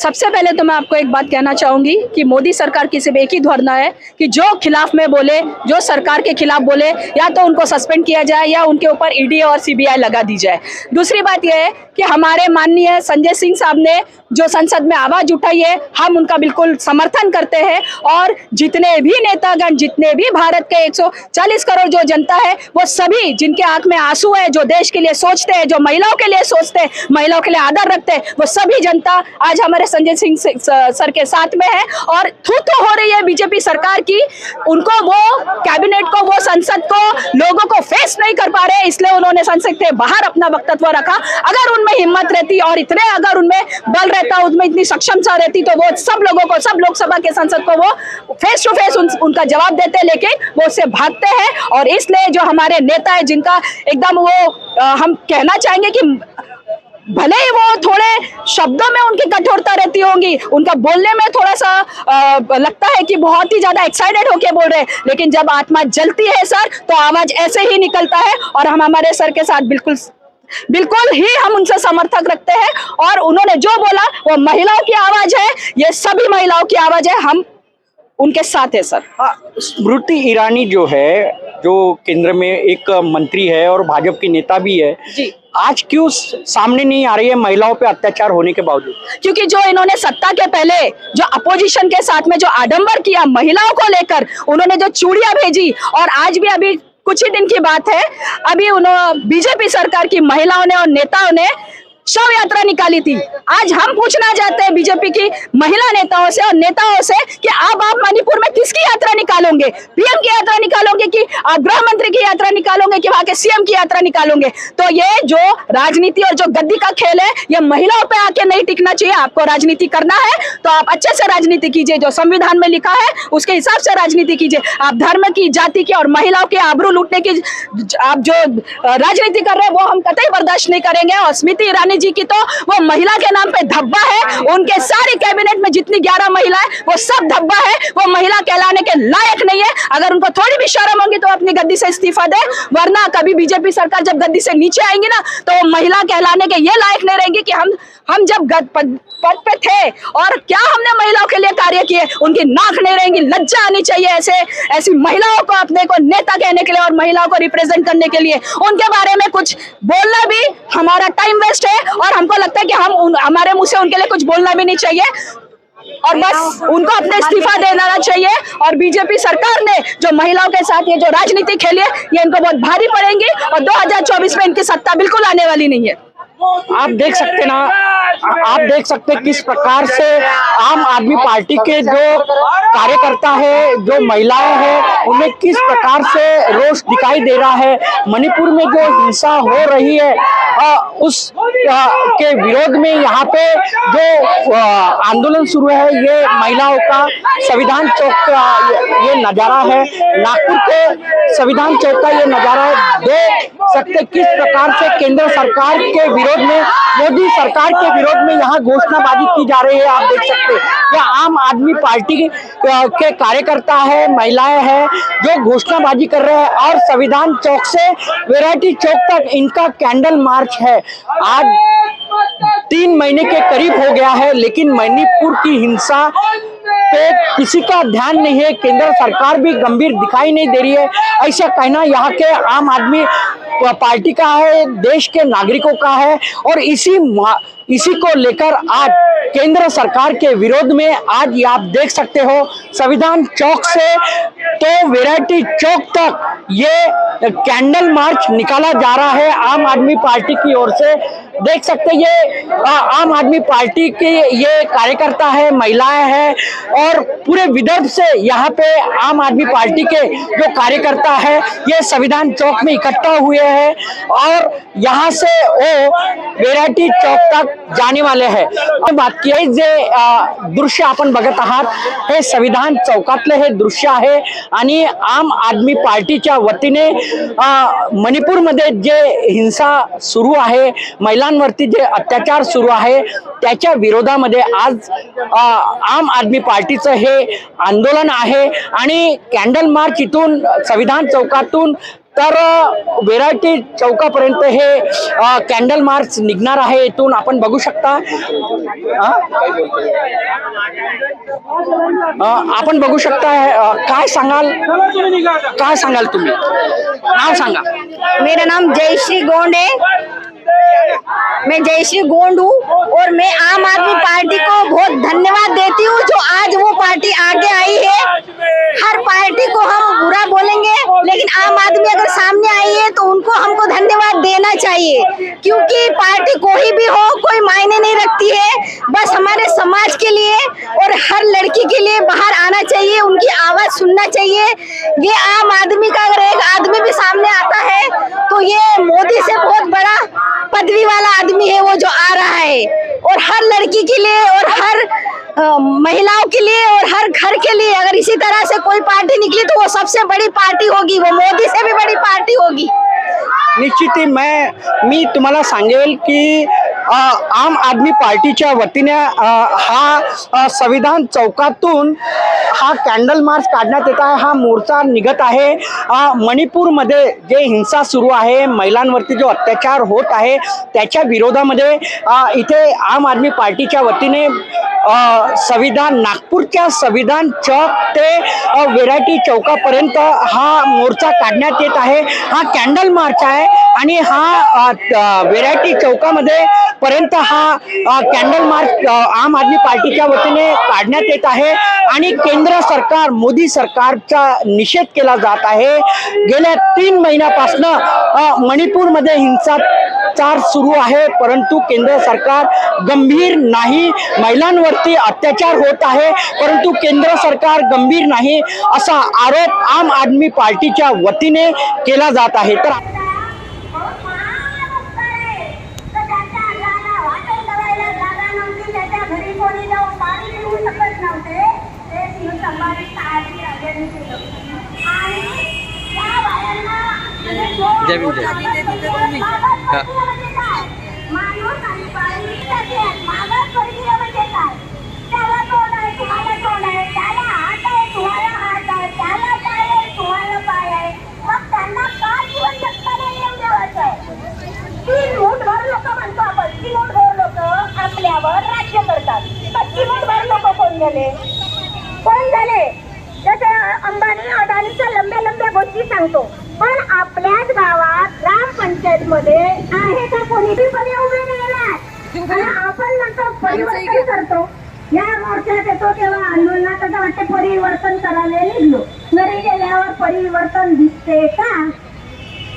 सबसे पहले तो मैं आपको एक बात कहना चाहूंगी कि मोदी सरकार की सिर्फ एक ही धरना है कि जो खिलाफ में बोले, जो सरकार के खिलाफ बोले, या तो उनको सस्पेंड किया जाए या उनके ऊपर ईडी और सीबीआई लगा दी जाए. दूसरी बात यह है कि हमारे माननीय संजय सिंह साहब ने जो संसद में आवाज उठाई है, हम उनका बिल्कुल समर्थन करते हैं. और जितने भी नेतागण, जितने भी भारत के 140 करोड़ जो जनता है, वो सभी जिनके आंख में आंसू है, जो देश के लिए सोचते हैं, जो महिलाओं के लिए सोचते हैं, महिलाओं के लिए आदर रखते हैं, वो सभी जनता आज हमारे संजय सिंह सर के साथ में है. और थू हो रही है बीजेपी सरकार की, उनको वो कैबिनेट को, वो संसद को, लोगों को फेस नहीं कर पा रहे, इसलिए उन्होंने संसद के बाहर अपना वक्तव्य रखा. अगर उनमें हिम्मत रहती और इतने अगर उनमें बल रहता, उसमें इतनी सक्षमता रहती, तो वो सब लोगों को, सब लोकसभा के संसद को वो फेस टू फेस उनका जवाब देते, लेकिन वो उससे भागते हैं. और इसलिए जो हमारे नेता है, जिनका एकदम वो हम कहना चाहेंगे कि भले ही वो थोड़े शब्दों में उनकी कठोरता रहती होंगी, उनका बोलने में थोड़ा सा लगता है कि बहुत ही ज्यादा एक्साइटेड होके बोल रहे हैं, लेकिन जब आत्मा जलती है सर, तो आवाज ऐसे ही निकलता है. और हम हमारे सर के साथ बिल्कुल ही हम उनसे समर्थक रखते हैं. और उन्होंने जो बोला वो महिलाओं की आवाज है, ये सभी महिलाओं की आवाज है, हम उनके साथ है सर. स्मृति ईरानी जो है, जो केंद्र में एक मंत्री है और भाजपा की नेता भी है जी, आज क्यों सामने नहीं आ रही है महिलाओं पे अत्याचार होने के बावजूद? क्योंकि जो इन्होंने सत्ता के पहले जो अपोजिशन के साथ में जो आडंबर किया महिलाओं को लेकर, उन्होंने जो चूड़ियां भेजी, और आज भी अभी कुछ ही दिन की बात है, अभी उन्होंने बीजेपी सरकार की महिलाओं ने और नेताओं ने शव यात्रा निकाली थी. आज हम पूछना चाहते हैं बीजेपी की महिला नेताओं से और नेताओं से कि आप मणिपुर में किसकी यात्रा निकालोगे? पीएम की यात्रा निकालोगे कि आप गृह मंत्री की यात्रा निकालोगे कि वहां के सीएम की यात्रा निकालोगे? तो ये जो राजनीति और जो गद्दी का खेल है, ये महिलाओं पे आके नहीं टिकना चाहिए. आपको राजनीति करना है तो आप अच्छे से राजनीति कीजिए, जो संविधान में लिखा है उसके हिसाब से राजनीति कीजिए. आप धर्म की, जाति की और महिलाओं के आबरू लूटने की आप जो राजनीति कर रहे हैं, वो हम कतई बर्दाश्त नहीं करेंगे. और स्मृति ईरानी जी की तो वो महिला के नाम पे धब्बा है. उनके सारे कैबिनेट में जितनी 11 महिलाएं, वो सब धब्बा है. वो महिला कहलाने के लायक नहीं है. अगर उनको थोड़ी भी शर्म होगी तो अपनी गद्दी से इस्तीफा दे, वरना कभी बीजेपी सरकार जब गद्दी से नीचे आएंगी ना, तो वो महिला कहलाने के ये लायक नहीं रहेंगी कि हम जब पद पे थे और क्या हमने महिलाओं के लिए कार्य किए, उनकी नाक नहीं रहेंगी. लज्जा आनी चाहिए ऐसी महिलाओं को अपने को नेता कहने के लिए और महिलाओं को रिप्रेजेंट करने के लिए. उनके बारे में कुछ बोलना भी हमारा टाइम वेस्ट है, और हमको लगता है कि हमारे मुंह से उनके लिए कुछ बोलना भी नहीं चाहिए, और बस उनको अपने इस्तीफा देना चाहिए. और बीजेपी सरकार ने जो महिलाओं के साथ ये जो राजनीति खेली है, ये इनको बहुत भारी पड़ेंगी, और 2024 में इनकी सत्ता बिल्कुल आने वाली नहीं है. आप देख सकते ना, आप देख सकते किस प्रकार से आम आदमी पार्टी के जो कार्यकर्ता है, जो महिलाएं हैं, उन्हें किस प्रकार से रोष दिखाई दे रहा है. मणिपुर में जो हिंसा हो रही है उस के विरोध में यहाँ पे जो आंदोलन शुरू है, ये महिलाओं का संविधान चौक का ये नजारा है. नागपुर के संविधान चौक का ये नजारा है. देख सकते किस प्रकार से केंद्र सरकार के विरोध में, मोदी सरकार के विरोध विरोध में यहाँ घोषणाबाजी की जा रही है। आप देख सकते हैं यह आम आदमी पार्टी के कार्यकर्ता है, महिलाएं हैं जो घोषणाबाजी कर रहे हैं और संविधान चौक से वैरायटी चौक तक इनका कैंडल मार्च है। आज 3 महीने के करीब हो गया है, लेकिन मणिपुर की हिंसा पे किसी का ध्यान नहीं है, केंद्र सरकार भी गंभीर दिखाई नहीं दे रही है, ऐसा कहना यहाँ के आम आदमी पार्टी का है, देश के नागरिकों का है। और इसी को लेकर आज केंद्र सरकार के विरोध में आज ये आप देख सकते हो संविधान चौक से तो वैरायटी चौक तक ये कैंडल मार्च निकाला जा रहा है आम आदमी पार्टी की ओर से। देख सकते ये आम आदमी पार्टी के ये कार्यकर्ता है, महिलाएं हैं और पूरे विदर्भ से यहाँ पे आम आदमी पार्टी के जो कार्यकर्ता है ये संविधान चौक में इकट्ठा हुए हैं और यहाँ से वो वैरायटी चौक तक जाने वाले हैं। बात की जे दृश्य आपण बघत आहात हे संविधान चौकातले हे दृश्य आहे आणि आम आदमी पार्टीच्या वतीने मणिपूरमध्ये जे हिंसा सुरू आहे, महिलांवरती जे अत्याचार सुरू आहे त्याच्या विरोधामध्ये आज आम आदमी पार्टीचं हे आंदोलन आहे आणि कॅन्डल मार्च इथून संविधान चौकातून तर वैरायटी चौकापर्यंत हे कॅन्डल मार्च निघणार आहे। इथून आपण बघू शकता आपण बघू शकता काय सांगाल तुम्ही नाव सांगा। मेरा नाम जयश्री गोंड है, मैं जयश्री गोंड हूँ और मैं आम आदमी पार्टी को बहुत धन्यवाद देती हूँ जो आज वो पार्टी आगे आई है। हर पार्टी को हम बुरा बोलेंगे लेकिन आम आदमी अगर सामने आई है तो उनको हमको धन्यवाद देना चाहिए, क्योंकि पार्टी कोई भी हो कोई मायने नहीं रखती है, बस हमारे समाज के लिए और हर लड़की के लिए बाहर आना चाहिए, उनकी आवाज सुनना चाहिए। ये आम आदमी का अगर एक आदमी भी सामने आता है तो ये मोदी से बहुत बड़ा पदवी वाला आदमी है वो जो आ रहा है, और हर लड़की के लिए और हर महिलाओं के लिए और हर घर के लिए अगर इसी तरह से कोई पार्टी निकली तो वो सबसे बड़ी पार्टी होगी, वो मोदी से भी बड़ी पार्टी होगी। निश्चित ही मी तुम्हाला सांगेल की आम आदमी पार्टीच्या वतीने हा संविधान चौकातून हा कॅन्डल मार्च काढण्यात येत आहे, हा मोर्चा निघत आहे। मणिपूरमध्ये जे हिंसा सुरू आहे, महिलांवरती जो अत्याचार होत आहे त्याच्या विरोधामध्ये इथे आम आदमी पार्टीच्या वतीने संविधान नागपूरच्या संविधान चौक ते वैरायटी चौकापर्यंत हा मोर्चा काढण्यात येत आहे। हा कॅन्डल मार्च आहे आणि हा वैरायटी चौकामध्ये पर्यंत हा कॅन्डल मार्च आम आदमी पार्टीच्या वतीने काढण्यात येत आहे आणि केंद्र सरकार मोदी सरकारचा निषेध केला जात आहे। गेल्या 3 महिन्यापासून मणिपूरमध्ये हिंसाचार सुरू आहे, परंतु केंद्र सरकार गंभीर नाही, महिलांवरती अत्याचार होत आहे परंतु केंद्र सरकार गंभीर नाही असा आरोप आम आदमी पार्टीच्या वतीने केला जात आहे। तर राज्य करतात, चिमूटभर लोक कोण झाले जसे अंबानी अदानीच्या लंब्या गोष्टी सांगतो, पण आपल्याच गावात ग्रामपंचायत मध्ये आहे का कोणी पण उभे नाही, आपण नंतर परिवर्तन करतो। या मोर्चात येतो तेव्हा आंदोलनात असं वाटते परिवर्तन करायला निघलो, घरी गेल्यावर परिवर्तन दिसते का?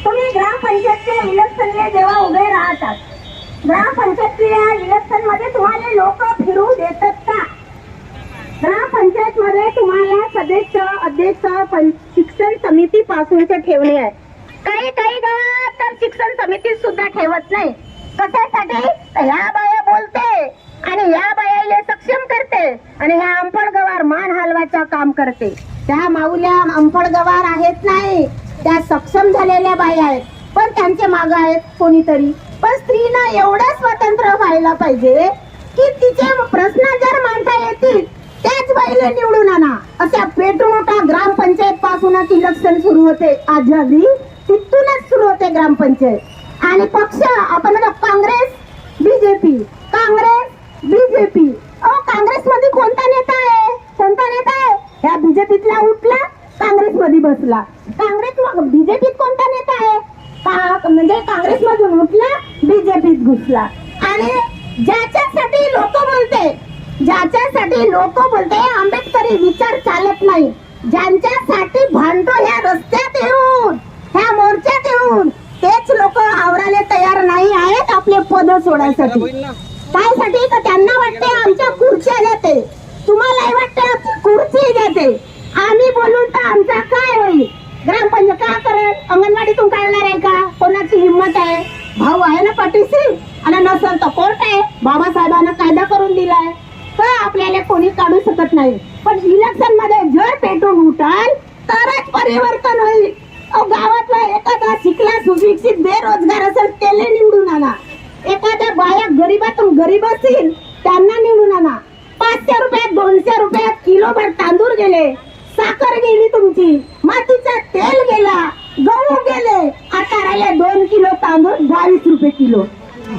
तुम्ही ग्रामपंचायतच्या इलेक्शनला जेव्हा उभे राहतात, ग्रामपंचायतच्या इलेक्शन मध्ये तुम्हाला लोक फिरू देतात का? ग्रामपंचायत मध्ये तुम्हाला सदस्य अध्यक्ष शिक्षण समिती पासूनचे ठेवणे आहे, काही गावात तर शिक्षण समिती सुद्धा ठेवत नाही। कशासाठी? ह्या बाया बोलते आणि ह्या बायाला सक्षम करते आणि ह्या अंपड गवार मान हलवायचं काम करते। त्या माऊल्या अंपड गवार आहेत नाही, त्या सक्षम झालेल्या बाया आहेत, पण त्यांचे माग आहेत कोणीतरी। पण स्त्रीला एवढं स्वतंत्र व्हायला पाहिजे की तिचे प्रश्न जर मांडता येतील त्याच बाईला निवडून आणा. अशा पेटूनोटा ग्रामपंचायत पासून इलेक्शन सुरू होते आधी, तिथूनच सुरू होते ग्रामपंचायत. आणि पक्ष आपण म्हणतो काँग्रेस बीजेपी, काँग्रेस बीजेपी. काँग्रेस मध्ये कोणता नेता आहे? कोणता नेता आहे? ह्या बीजेपीतला उठला, काँग्रेस मध्ये बसला. काँग्रेस बीजेपीत कोणता नेता आहे? म्हणजे काँग्रेस मधून उठला, बीजेपीत घुसला. आणि ज्याच्यासाठी लोक बोलते आंबेडकरी विचार चालत नाही, ज्यांच्यासाठी भांडतो ह्या रस्त्यात येऊन, ह्या मोर्चात येऊन, तेच लोक आवरायला तयार नाही आहेत आपले पद सोडायसाठी. कायसाठी? तर त्यांना वाटते आमच्या खुर्च्या जाते, तुम्हालाही वाटते आमची खुर्ची जाते. आम्ही बोलून तर आमचा काय होईल? ग्रामपंचायत का करेल? अंगणवाडीतून काढणार आहे का? कोणाची हिंमत आहे? भाऊ आहे ना पाठीशी, आणि नसेल तर कोर्ट आहे, बाबासाहेबांना कायदा करून दिलाय, तर आपल्याला कोणी काढू शकत नाही. पण इलेक्शन मध्ये जर पेटून उठाल तरच परिवर्तन होईल. गावातला एखादा शिकला सुशिक्षित बेरोजगार असेल त्याला निवडून आणा. एखाद्या बाया गरीबातून गरीब असतील त्यांना निवडून आणा. 500 रुपयात 200 रुपयात किलोभर तांदूळ गेले, साखर गेली तुमची, मातीचा तेल गेला, गहू गेले, आता राहिले 2 किलो तांदूळ 22 रुपये किलो.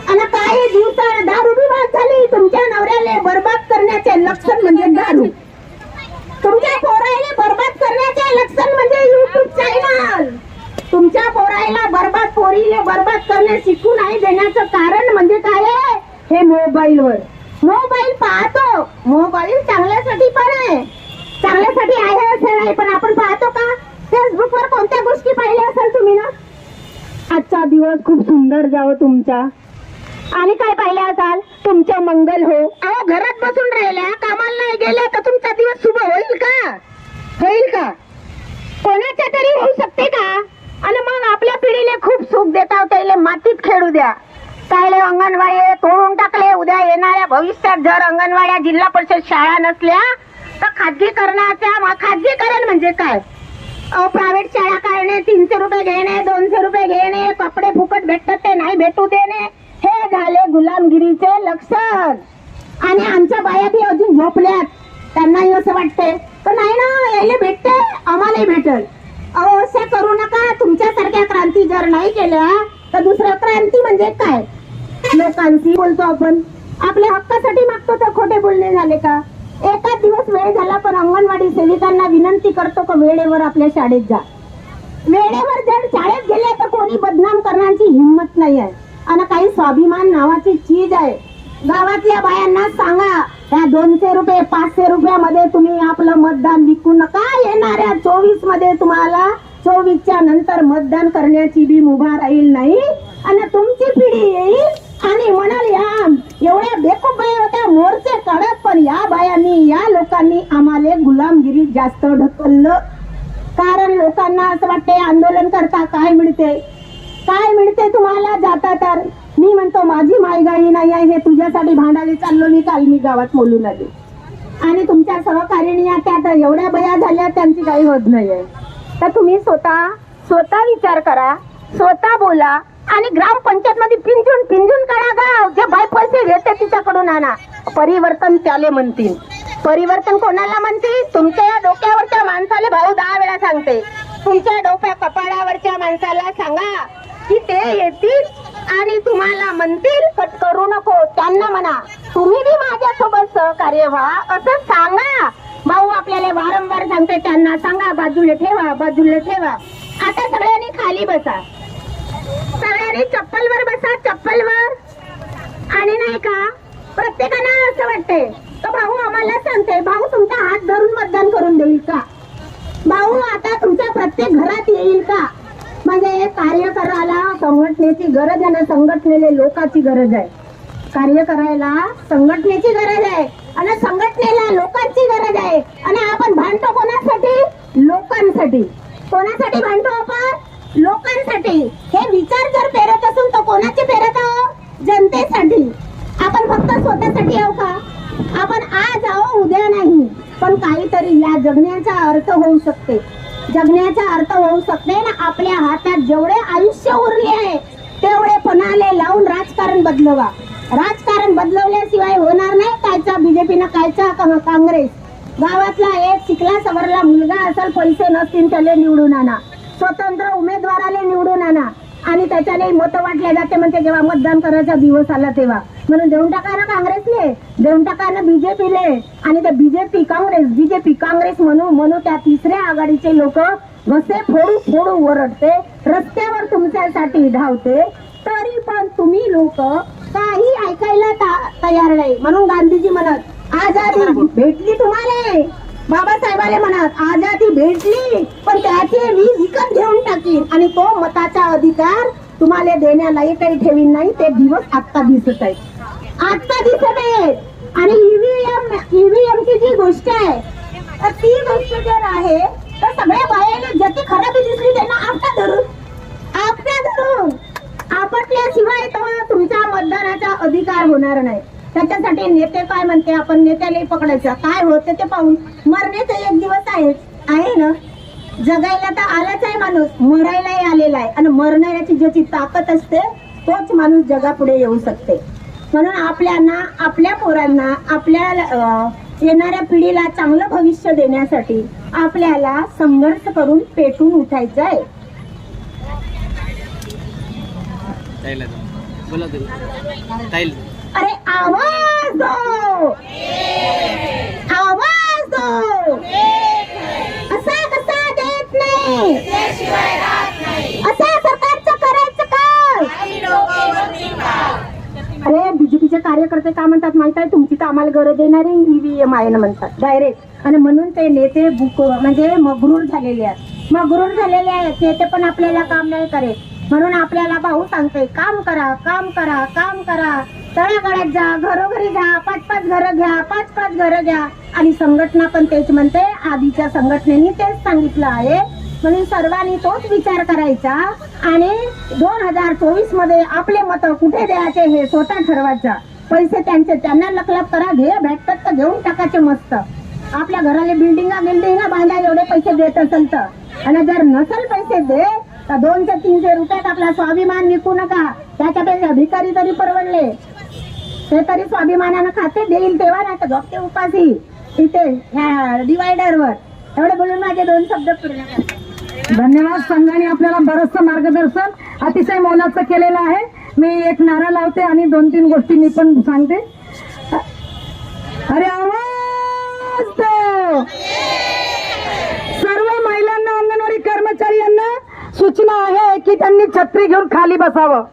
आणि काही दिवसात दारू बी महाग झाली. तुमच्या नवऱ्याला बर्बाद करण्याचे लक्षण म्हणजे दारू, तुमच्या पोराला बर्बाद करण्याचे लक्षण म्हणजे युट्यूब चॅनल. तुमच्या पोराला बर्बाद, पोरीला बर्बाद करणे शिकू नाही देण्याचं कारण म्हणजे काय आहे? हे मोबाईलवर. मोबाईल पाहतो, मोबाईल चांगल्यासाठी पण आहे, चांगल्यासाठी आहे असं नाही, पण आपण पाहतो का? फेसबुकवर कोणत्या गोष्टी पाहिल्या असेल तुम्ही ना? आजचा दिवस खूप सुंदर जावं तुमचा. आणि काय पाहिलं असाल? तुमचं मंगल हो. अहो घरात बसून राहिल्या, कामाला नाही गेल्या तर तुमचा दिवस शुभ होईल का? होईल का? कोणाच्या तरी होऊ शकते का? आणि मग आपल्या पिढीला खूप सुख देता, त्याला मातीत खेळू द्या. त्याला अंगणवाडी तोडून टाकले. उद्या येणाऱ्या भविष्यात जर अंगणवाड्या जिल्हा परिषद शाळा नसल्या तर खाजगीकरण म्हणजे काय? प्रायव्हेट शाळा काढणे, 300 रुपये घेणे, 200 रुपये घेणे, कपडे फुकट भेटतात ते नाही भेटू देणे, हे झाले गुलामगिरीचे लक्षण. आणि आमच्या बाया बी अजून झोपल्यात, त्यांनाही असं वाटते तर नाही ना, यायला भेटते आम्हालाही भेटल. अहो असं करू नका. तुमच्यासारख्या क्रांती जर नाही केल्या तर दुसऱ्या क्रांती म्हणजे काय? लोकांशी बोलतो आपण, आपल्या हक्कासाठी मागतो तर खोटे बोलणे झाले का? एकाच दिवस वेळ झाला पण अंगणवाडी सेविकांना विनंती करतो का वेळेवर आपल्या शाळेत जा. वेळेवर जर शाळेत गेले तर कोणी बदनाम करण्याची हिंमत नाही आहे. आणि काही स्वाभिमान नावाची चीज आहे. गावातल्या बायांना सांगा, त्या 200 रुपये 500 रुपयामध्ये तुम्ही आपलं मतदान विकू नका. येणाऱ्या 24 मध्ये तुम्हाला 24च्या नंतर मतदान करण्याची बी मुभा राहील नाही. आणि तुमची पिढी येईल आणि म्हणाल या एवढ्या बेकूफ बाया होत्या मोर्चे काढत, पण या बायांनी, या लोकांनी आम्हाला गुलामगिरी जास्त ढकललं. कारण लोकांना असं वाटते आंदोलन करता काय मिळते, काय मिळते तुम्हाला जाता. तर मी म्हणतो माझी मायगाई नाही आहे, हे तुझ्यासाठी भांडायला चाललो मी. काल मी गावात बोलू लागले आणि तुमच्या सहकारिणी त्या एवढ्या बया झाल्या, त्यांची काही होत नाही आहे. तर तुम्ही स्वतः विचार करा, स्वतः बोला आणि ग्रामपंचायत मध्ये पिंजून काढा. गाव जे बाय पैसे घेते तिच्याकडून आणा. परिवर्तन त्याले म्हणतील. परिवर्तन कोणाला म्हणतील? तुमच्या डोक्यावरच्या माणसाला भाऊ 10 वेळा सांगते. तुमच्या डोक्या कपाळावरच्या माणसाला सांगा की ते येतील आणि तुम्हाला म्हणतील कट करू नको. त्यांना म्हणा तुम्ही बी माझ्यासोबत सहकार्य व्हा असं सांगा. भाऊ आपल्याला वारंवार सांगते, त्यांना सांगा बाजूला ठेवा, बाजूला ठेवा. आता सगळ्यांनी खाली बसा, सगळ्यांनी चप्पलवर बसा, चप्पलवर. आणि नाही का प्रत्येकाला असं वाटते तर भाऊ आम्हाला सांगते, भाऊ तुमचा हात धरून मतदान करून देईल का? भाऊ आता तुमच्या प्रत्येक घरात येईल का? म्हणजे कार्य करायला संघटनेची गरज आहे ना, संघटनेले लोकांची गरज आहे. कार्य करायला संघटनेची गरज आहे आणि संघटनेला लोकांची गरज आहे. आणि आपण भांडतो कोणासाठी? लोकांसाठी. कोणासाठी भांडतो आपण? लोकांसाठी. हे विचार जर पेरत असून तर कोणाचे पेरत आहोत? जनतेसाठी. आपण फक्त स्वतःसाठी आहो का? आपण आज आहो उद्या नाही, पण काहीतरी या जगण्याचा अर्थ होऊ शकते. जगण्याचा अर्थ होऊ शकते ना. आपल्या हातात जेवढे आयुष्य उरले आहे तेवढे पणाले लावून राजकारण बदलवा. राजकारण बदलवल्याशिवाय होणार काँग्रेस. गावातला एक शिकला सवरला मुलगा असेल, पैसे नसतील त्याला निवडून आणा, स्वतंत्र उमेदवाराला निवडून आणा आणि त्याच्याने मतं वाटल्या जाते म्हणते जेव्हा मतदान करायचा दिवस आला तेव्हा. म्हणून देऊन टाका ना काँग्रेसले, देऊन टाका ना बीजेपीले. आणि त्या बीजेपी काँग्रेस म्हणू त्या तिसऱ्या आघाडीचे लोक घसे फोडू फोडू ओरडते, रस्त्यावर तुमच्यासाठी धावते, तरी पण तुम्ही लोक काही ऐकायला तयार नाही. म्हणून गांधीजी म्हणत आझादी भेटली तुम्हाला, बाबासाहेबांनी म्हणत आझादी भेटली पण त्याचे मी विकत घेऊन टाकीन आणि तो मताचा अधिकार तुम्हाला देण्यालाही काही ठेवीन नाही. ते दिवस आता दिसत आहेत, आता दिसत आहेत. आणि ईव्हीएम ची जी गोष्ट आहे तर ती गोष्ट जर आहे तर सगळ्या बायाला ज्याची खराबी दिसली त्यांना आपटा धरून आपटल्याशिवाय तर तुमचा मतदानाचा अधिकार होणार नाही. त्याच्यासाठी नेते काय म्हणते, आपण नेत्यालाही पकडायचं, काय होते ते पाहून. मरण्याचा एक दिवस आहे ना, जगायला तर आलाच आहे माणूस, मरायलाही आलेला आहे. आणि मरणाऱ्याची ज्याची ताकद असते तोच माणूस जगापुढे येऊ शकते. म्हणून आपल्या पोरांना, आपल्या येणाऱ्या पिढीला चांगलं भविष्य देण्यासाठी आपल्याला संघर्ष करून पेटून उठायचं आहे. अरे आवाज दो, आवाज दो, असा कसा देत नाही, असा सरकारचं करायचं काय. अरे बीजेपीचे कार्यकर्ते काय म्हणतात माहित आहे, तुमची तर आम्हाला गरज देणारी ईव्हीएम आहे ना म्हणतात डायरेक्ट. आणि म्हणून ते नेते म्हणजे मगरूर झालेले आहेत. नेते पण आपल्याला काम नाही करेल. म्हणून आपल्याला भाऊ सांगते काम करा, काम करा, काम करा. तळागाळात जा, घरोघरी जा, 5-5 घरं घ्या, 5-5 घरं घ्या. आणि संघटना पण तेच म्हणते, आधीच्या संघटनेने तेच सांगितलं आहे. म्हणून सर्वांनी तोच विचार करायचा आणि 2024 मध्ये आपले मत कुठे द्यायचे हे स्वतः ठरवायचं. पैसे त्यांना लकलक करा, भेटतात तर घेऊन टाकायचे मस्त. आपल्या घराला बिल्डिंगा बांधा एवढे पैसे देत असेल तर. आणि जर नसेल पैसे दे तर 200-300 रुपयात आपला स्वाभिमान विकू नका. त्याच्यापेक्षा भिकारी तरी परवडले, ते तरी स्वाभिमानानं खाते देईल तेव्हा, नाही तर गप्पे उपासी इथे ह्या डिवायडरवर. एवढे बोलून माझे 2 शब्द पूर्ण करते. धन्यवाद. संघाने आपल्याला बरंचसं मार्गदर्शन अतिशय मोलाचं केलेलं आहे. मी एक नारा लावते आणि 2-3 गोष्टी मी पण सांगते. अरे आवाज दो. सर्व महिलांना, अंगणवाडी कर्मचारी यांना सूचना आहे की त्यांनी छत्री घेऊन खाली बसावं.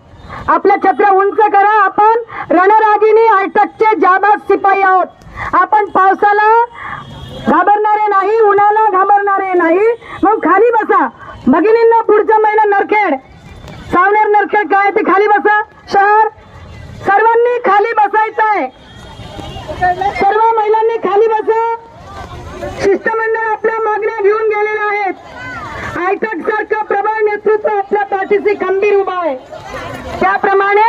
आपल्या छत्र्या उंच करा. आपण रणरागिणी आयटकचे जाबाज शिपाई आहोत. आपण पावसाला घाबरणारे नाही, उन्हाला घाबरणारे नाही. मग खाली बसा. भगिनींना पुढच्या महिना नरखेड, सावनेर नरखेड काय ते खाली बसा. शहर सर्वांनी खाली बसायचं आहे. सर्व महिलांनी खाली बसा. शिष्टमंडळ आपल्या मागण्या घेऊन गेलेल्या आहेत. आयटक सारखं प्रबळ नेतृत्व आपल्या पाठीशी खंबीर उभा आहे. त्याप्रमाणे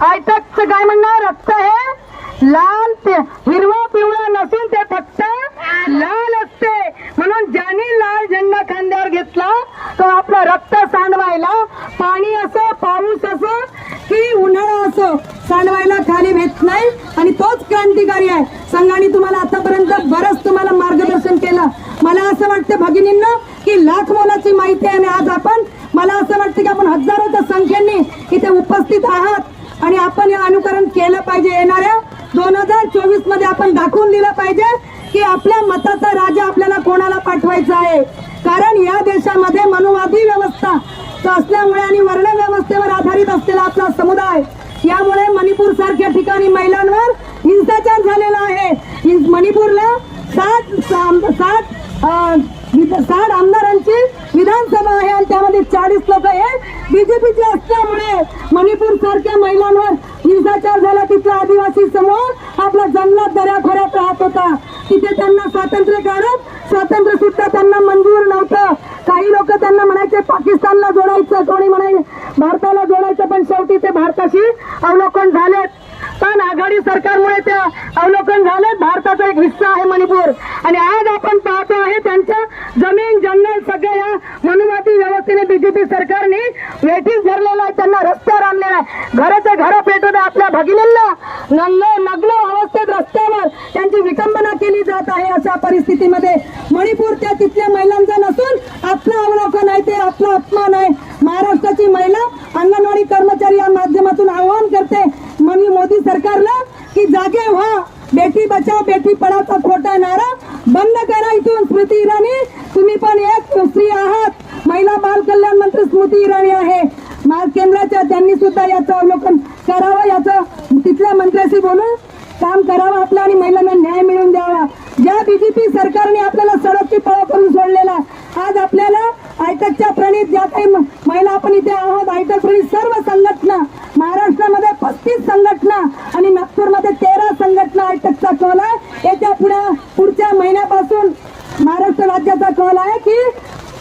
आयटकचं काय म्हणणार, रक्त हे लाल, हिरवा पिवळा नसून ते फक्त लाल असते. म्हणून ज्याने लाल झेंडा खांद्यावर घेतला तो आपलं रक्त सांडवायला, पाणी असो, पाऊस असो की उन्हाळा असो, सांडवायला खाली भेट नाही. आणि तोच क्रांतिकारी आहे. संघाने तुम्हाला आतापर्यंत बरंच तुम्हाला मार्गदर्शन केलं. मला असं वाटतं भगिनींना की लाख मोलाची माहिती आहे. आणि आज आपण, मला असं वाटतं की आपण हजारोच्या संख्येने इथे उपस्थित आहात आणि आपण हे अनुकरण केलं पाहिजे. येणाऱ्या 2024 मध्ये आपण दाखवून दिलं पाहिजे की आपल्या मताचा राजा आपल्याला कोणाला पाठवायचा आहे. कारण या देशामध्ये मनुवादी व्यवस्था असल्यामुळे आणि वर्ण व्यवस्थेवर आधारित असलेला आपला समुदाय, यामुळे मणिपूर सारख्या ठिकाणी महिलांवर हिंसाचार झालेला आहे. मणिपूरला 60 आमदारांची विधानसभा आहे आणि त्यामध्ये 40 लोक हे बीजेपीचे असल्यामुळे मणिपूर सारख्या महिलांवर हिंसाचार झाला. तिथला आदिवासी समूह आपला जंगलात दऱ्याखोऱ्यात राहत होता. तिथे त्यांना स्वातंत्र्य काळात स्वातंत्र्य सुद्धा त्यांना मंजूर नव्हतं. काही लोक त्यांना म्हणायचे पाकिस्तानला जोडायचं, कोणी म्हणायचे भारताला जोडायचं, पण शेवटी ते भारताशी अवलोकन झालेत. पण आघाडी सरकारमुळे त्या अवलोकन झालेत. भारताचा एक हिस्सा आहे मणिपूर. आणि आज आपण पाहतो आहे त्यांच्या जमीन जंगल सगळ्या या मनुवादी व्यवस्थेने बीजेपी सरकारने वेठीस धरलेला आहे. त्यांना रस्त्यावर आणलेला आहे. घराचे घर पेटवत आपल्या भगिनींना नग्न अवस्थेत रस्त्यावर त्यांची विटंबना केली जात आहे. अशा परिस्थितीमध्ये मणिपूर त्या तिथल्या महिलांचा नसून आपलं अवलोकन आहे, ते आपला अपमान आहे. महाराष्ट्राची महिला अंगणवाडी कर्मचारी या माध्यमातून आवाहन करते मोदी सरकारला की जागे व्हा. बेटी बचाव बेटी पढावचा खोटा नारा बंद करा. इथून स्मृती इराणी तुम्ही पण एक स्त्री आहात. महिला बाल कल्याण मंत्री स्मृती इराणी आहे केंद्राच्या, त्यांनी सुद्धा याचं अवलोकन करावं, याचं तिथल्या मंत्र्याशी बोलून काम करावं आपलं आणि महिलांना न्याय मिळवून द्यावा. ज्या बीजेपी सरकारने आपल्याला सडकची पळ करून सोडलेला, आज आपल्याला आयटकच्या प्रणित ज्या काही महिला आपण इथे आहोत, आयटक प्रणित सर्व संघटना महाराष्ट्रामध्ये 35 संघटना आणि नागपूरमध्ये 13 संघटना आयटकचा कॉल आहे. येत्या पुढच्या महिन्यापासून महाराष्ट्र राज्याचा कॉल आहे की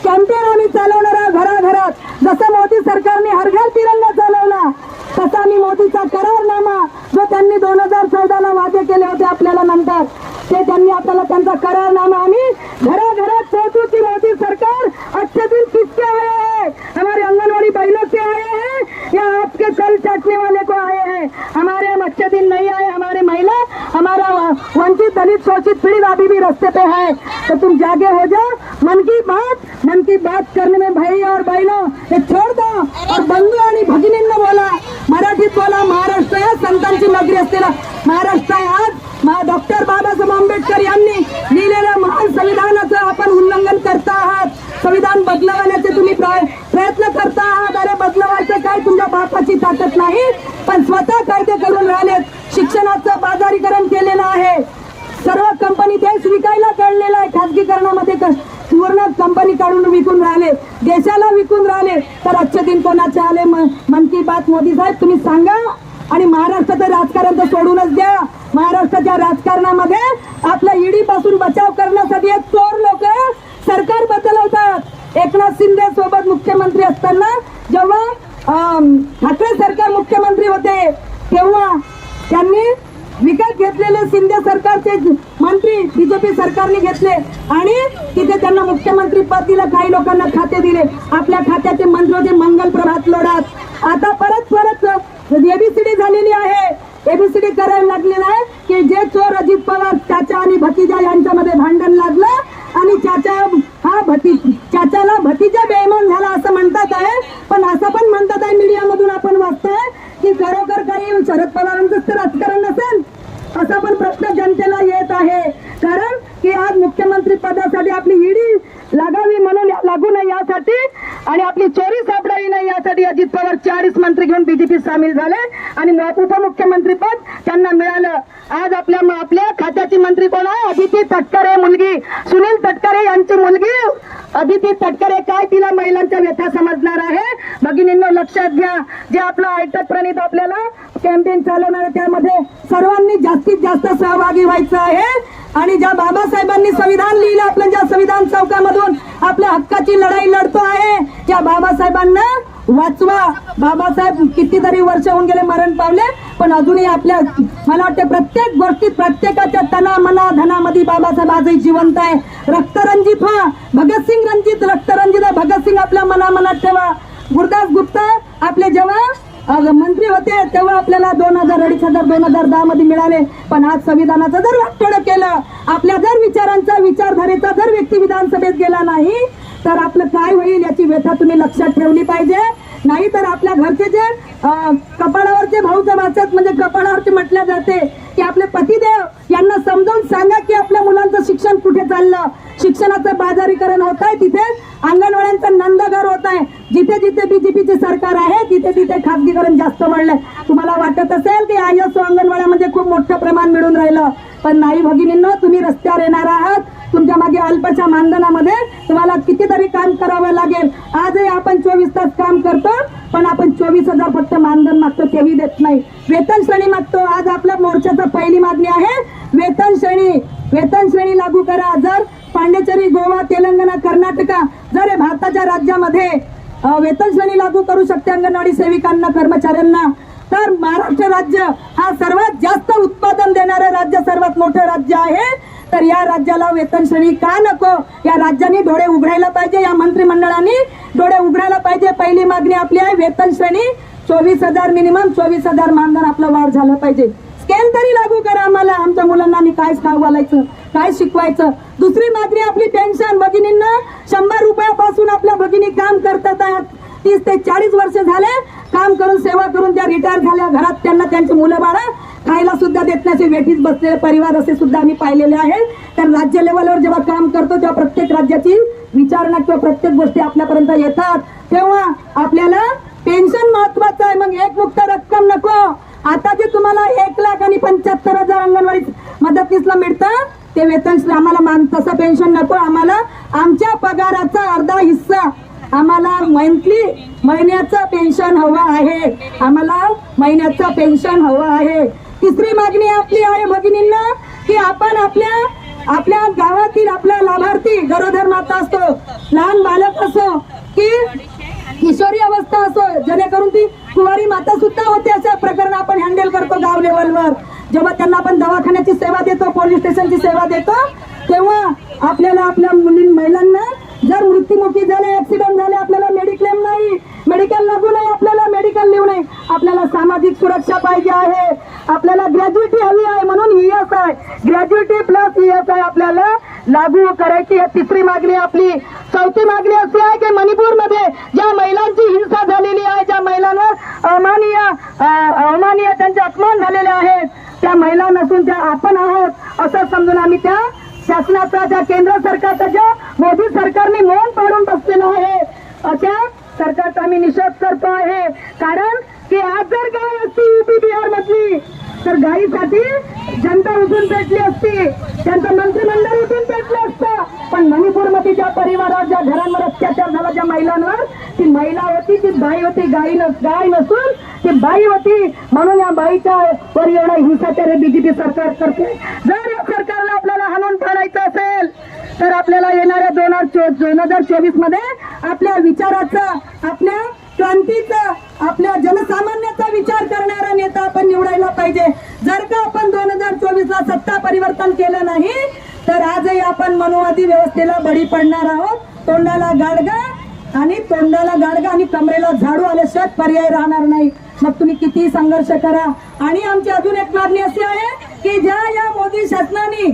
कॅम्पेन आम्ही चालवणारा घराघरात. जसं मोदी सरकारने हर घर तिरंगा चालवला तसा आम्ही मोदीचा करारनामा जो त्यांनी 2014ला वादे केले होते आपल्याला नंतर, ते त्यांनी आपल्याला त्यांचा करारनामा आम्ही घराघरात पोहोचू की मोदी सरकार अच्छे दिन किसके आए हैं, हमारे आंगनवाड़ी बहनों से आए हैं या आपके कल चाटने वाले को आए हैं. हमारे हम अच्छे दिन नहीं आए. हमारे महिला, हमारा वंचित दलित शोषित पीड़ित अभी भी रास्ते पे है. तो तुम जागे हो जाओ. मन की बात करने में भाई और बहनों ये छोड़ दो और बंधू आणि भगिनींना बोला, मराठीत बोला. महाराष्ट्र या संतांची नगरी असलेला महाराष्ट्र आहे. आज डॉक्टर बाबासाहेब आंबेडकर यांनी लिहिलेल्या महान संविधानाचं आपण उल्लंघन करता आहात. संविधान बदलवण्याचे तुम्ही प्रयत्न करता आहात. अरे बदलवायचं काय, तुमच्या बापाची ताकद नाही, पण स्वतः कायदे करून राहिलेत. शिक्षणाचं बाजारीकरण केलेलं आहे. सर्व कंपनी देश विकायला काढलेला आहे. खाजगीकरणामध्ये पूर्ण कंपनी काढून विकून राहिले, देशाला विकून राहिले. तर आजचे दिन कोणाचे आले? मन की बात मोदी साहेब तुम्ही सांगा. आणि महाराष्ट्राचं राजकारण तर सोडूनच द्या. महाराष्ट्राच्या राजकारणामध्ये आपल्या ईडी पासून बचाव करण्यासाठी एक चोर लोक सरकार बदलवतात. एकनाथ शिंदे सोबत मुख्यमंत्री असताना जेव्हा ठाकरे सरकार मुख्यमंत्री होते तेव्हा त्यांनी विकत घेतलेले शिंदे सरकारचे मंत्री बीजेपी सरकारने घेतले आणि तिथे त्यांना मुख्यमंत्री पद दिलं. काही लोकांना खाते दिले. आपल्या खात्याचे मंत्री होते मंगल प्रभात लोढात. आता परत एबीसीडी झालेली आहे. एबीसीडी करायला लागलेला आहे की जे चोर अजित पवार चाचा आणि भतीजा यांच्यामध्ये भांडण लागलं आणि चाचाला भतीजा बेईमान झाला असं म्हणतात आहे. पण असं पण म्हणतात आहे मीडियामधून आपण वाचतोय की खरोखर काही शरद पवारांचंच तर राजकारण नसेल असा पण प्रश्न जनतेला येत आहे. कारण की आज मुख्यमंत्री पदासाठी आपली ईडी लागावी म्हणून लागू नये यासाठी आणि आपली चोरी सापडावी नाही यासाठी अजित पवार 40 मंत्री घेऊन बीजेपी सामील झाले आणि उपमुख्यमंत्री पद त्यांना मिळालं. आज आपल्या खात्याची मंत्री कोण आहे? अदिती तटकरे मुलगी, सुनील तटकरे यांची मुलगी अदिती तटकरे. काय तिला महिलांच्या व्यथा समजणार आहे? भगिनींनो लक्षात घ्या. जे आपलं आयटक प्रणित आपल्याला कॅम्पेन चालवणार त्यामध्ये सर्वांनी जास्तीत जास्त सहभागी व्हायचं आहे. आणि ज्या बाबासाहेबांनी संविधान लिहिलं, आपल्या ज्या संविधान चौकामधून आपल्या हक्काची लढाई लढतो आहे त्या बाबासाहेबांना वाचवा. बाबासाहेब कितीतरी वर्ष होऊन गेले, मरण पावले, पण अजूनही मला वाटतं प्रत्येक गोष्टीत प्रत्येकाच्या तना मना धनामध्ये बाबासाहेब आजही जिवंत आहे. रक्तरंजित व्हा. भगतसिंग रंजित रक्तरंजित भगतसिंग आपल्या मनात ठेवा. गुरुदास गुप्ता आपले जेव्हा मंत्री होते तेव्हा आपल्याला 2010 मध्ये मिळाले. पण आज संविधानाचं जर वाटोळं केलं, आपल्या जर विचारधारेचा जर व्यक्ती विधानसभेत गेला नाही तर आपलं काय होईल याची व्यथा तुम्ही लक्षात ठेवली पाहिजे. नाही तर आपल्या घरचे जे कपाळावरचे भाऊचं वाचत म्हणजे कपाळावरचे म्हटल्या जाते की आपले पतिदेव यांना समजावून सांगा की आपल्या मुलांचं शिक्षण कुठे चाललं. शिक्षणाचं बाजारीकरण होत आहे, तिथे अंगणवाड्यांचं नंदघर होत आहे. जिथे जिथे बीजेपीचे सरकार आहे तिथे तिथे खासगीकरण जास्त वाढलंय. तुम्हाला वाटत असेल की ISO अंगणवाड्यामध्ये खूप मोठं प्रमाण मिळून राहिलं, पण नाही भगिनींनो. तुम्ही रस्त्यावर येणार आहात. तुमच्या मागे अल्पशा मानधनामध्ये तुम्हाला कितीतरी काम करावं लागेल. आजही आपण 24 तास काम करतो, पण आपण 24,000 फक्त मानधन मागतो, तेही देत नाही. वेतन श्रेणी मागतो. आज आपल्या मोर्चाचा पहिली मागणी आहे वेतन श्रेणी लागू करा. जर पांडेचेरी, गोवा, तेलंगणा, कर्नाटका जर हे भारताच्या राज्यामध्ये वेतन श्रेणी लागू करू शकते अंगणवाडी सेविकांना, कर्मचाऱ्यांना, तर महाराष्ट्र राज्य हा सर्वात जास्त उत्पादन देणारं राज्य, सर्वात मोठं राज्य आहे. तर या राज्याला वेतन श्रेणी का नको? या राज्यांनी डोळे उघडायला पाहिजे. या मंत्रिमंडळाने डोळे उघडायला पाहिजे. पहिली मागणी आपली आहे वेतन श्रेणी 24,000 मिनिमम 24,000 मानधन आपलं वाढ झालं पाहिजे. स्केल तरी लागू करा. आम्हाला आमच्या मुलांना आम्ही काय खाऊ घालायचं काय शिकवायचं. दुसरी मागणी आपली पेन्शन. भगिनींना 100 रुपयापासून आपल्या भगिनी काम करतात आहेत. 30 ते 40 वर्ष झाले काम करून सेवा करून त्या रिटायर झाल्या. घरात त्यांना त्यांची मुलं बाळा खायला सुद्धा देत नाही, वेठीच बसलेले परिवार असे सुद्धा आम्ही पाहिलेले आहेत. तर राज्य लेवलवर जेव्हा काम करतो तेव्हा प्रत्येक राज्याची विचारणा किंवा प्रत्येक गोष्टी आपल्यापर्यंत येतात, तेव्हा आपल्याला पेन्शन महत्वाचं आहे. मग एकमुक्त रक्कम नको. आता जे तुम्हाला 1,75,000 अंगणवाडी मदतनीसला मिळतं ते वेतन आम्हाला तसं पेन्शन नको. आम्हाला आमच्या पगाराचा अर्धा हिस्सा आम्हाला महिन्याचं पेन्शन हवं आहे. आम्हाला महिन्याचं पेन्शन हवं आहे. तिसरी मागणी आपली आहे भगिनींना की आपण आपल्या गावातील आपला लाभार्थी गरोदर माता असतो, लहान बालक असो की किशोरी अवस्था असो, जेणेकरून ती कुवारी माता सुद्धा होते, असं प्रकरण आपण हँडल करतो गाव लेवलवर. जेव्हा त्यांना आपण दवाखान्याची सेवा देतो, पोलीस स्टेशनची सेवा देतो, तेव्हा आपल्याला आपल्या महिलांना जर मृत्युमुखी झाले, ऍक्सिडेंट झाले, आपल्याला मेडिक्लेम नाही, मेडिकल लागू नाही, आपल्याला मेडिकल लिहू नाही. आपल्याला सामाजिक सुरक्षा पाहिजे आहे. आपल्याला ग्रॅज्युएटी हवी आहे. म्हणून ESI ग्रॅज्युएटी प्लस ESI आपल्याला लागू करायची. तिसरी मागणी आपली. चौथी मागणी अशी आहे की मणिपूरमध्ये ज्या महिलांची हिंसा झालेली आहे, ज्या महिलांना अवमानीय त्यांचे अपमान झालेले आहेत, त्या महिला नसून त्या आपण आहोत असं समजून आम्ही त्या शासनाचा, ज्या केंद्र सरकारचा, ज्या मोदी सरकारने मौन पाडून बसलेलं आहे अशा सरकारचा आम्ही निषेध करतो आहे. कारण की आज जर गाय असती UP बिहार मधली तर गायीसाठी जनता उठून पेटली असती, त्यांचं मंत्रिमंडळ उठून पेटलं असतं. पण मणिपूरमध्ये ज्या परिवारावर, ज्या घरांवर अत्याचार झाला, ज्या महिलांवर, ती महिला होती, ती बाई होती, गाय नसून ती बाई होती. म्हणून या बाईच्या वर एवढा हिंसाचार BJP सरकार करते. जर या सरकारला आपल्याला हाणून पाडायचं असेल तर आपल्याला येणाऱ्या 2024 मध्ये आपल्या विचाराचा, आपल्या क्रांतीचा, आपल्या जनसामान्याचा विचार करणारा नेता आपण निवडायला पाहिजे. जर का आपण 2024ला सत्ता परिवर्तन केलं नाही तर आजही आपण मनुवादी व्यवस्थेला बळी पडणार आहोत. तोंडाला गाडगा आणि कमरेला झाडू आल्याशिवाय पर्याय राहणार नाही. मग तुम्ही किती संघर्ष करा. आणि आमची अजून एक मागणी अशी आहे की ज्या या मोदी शासनाने,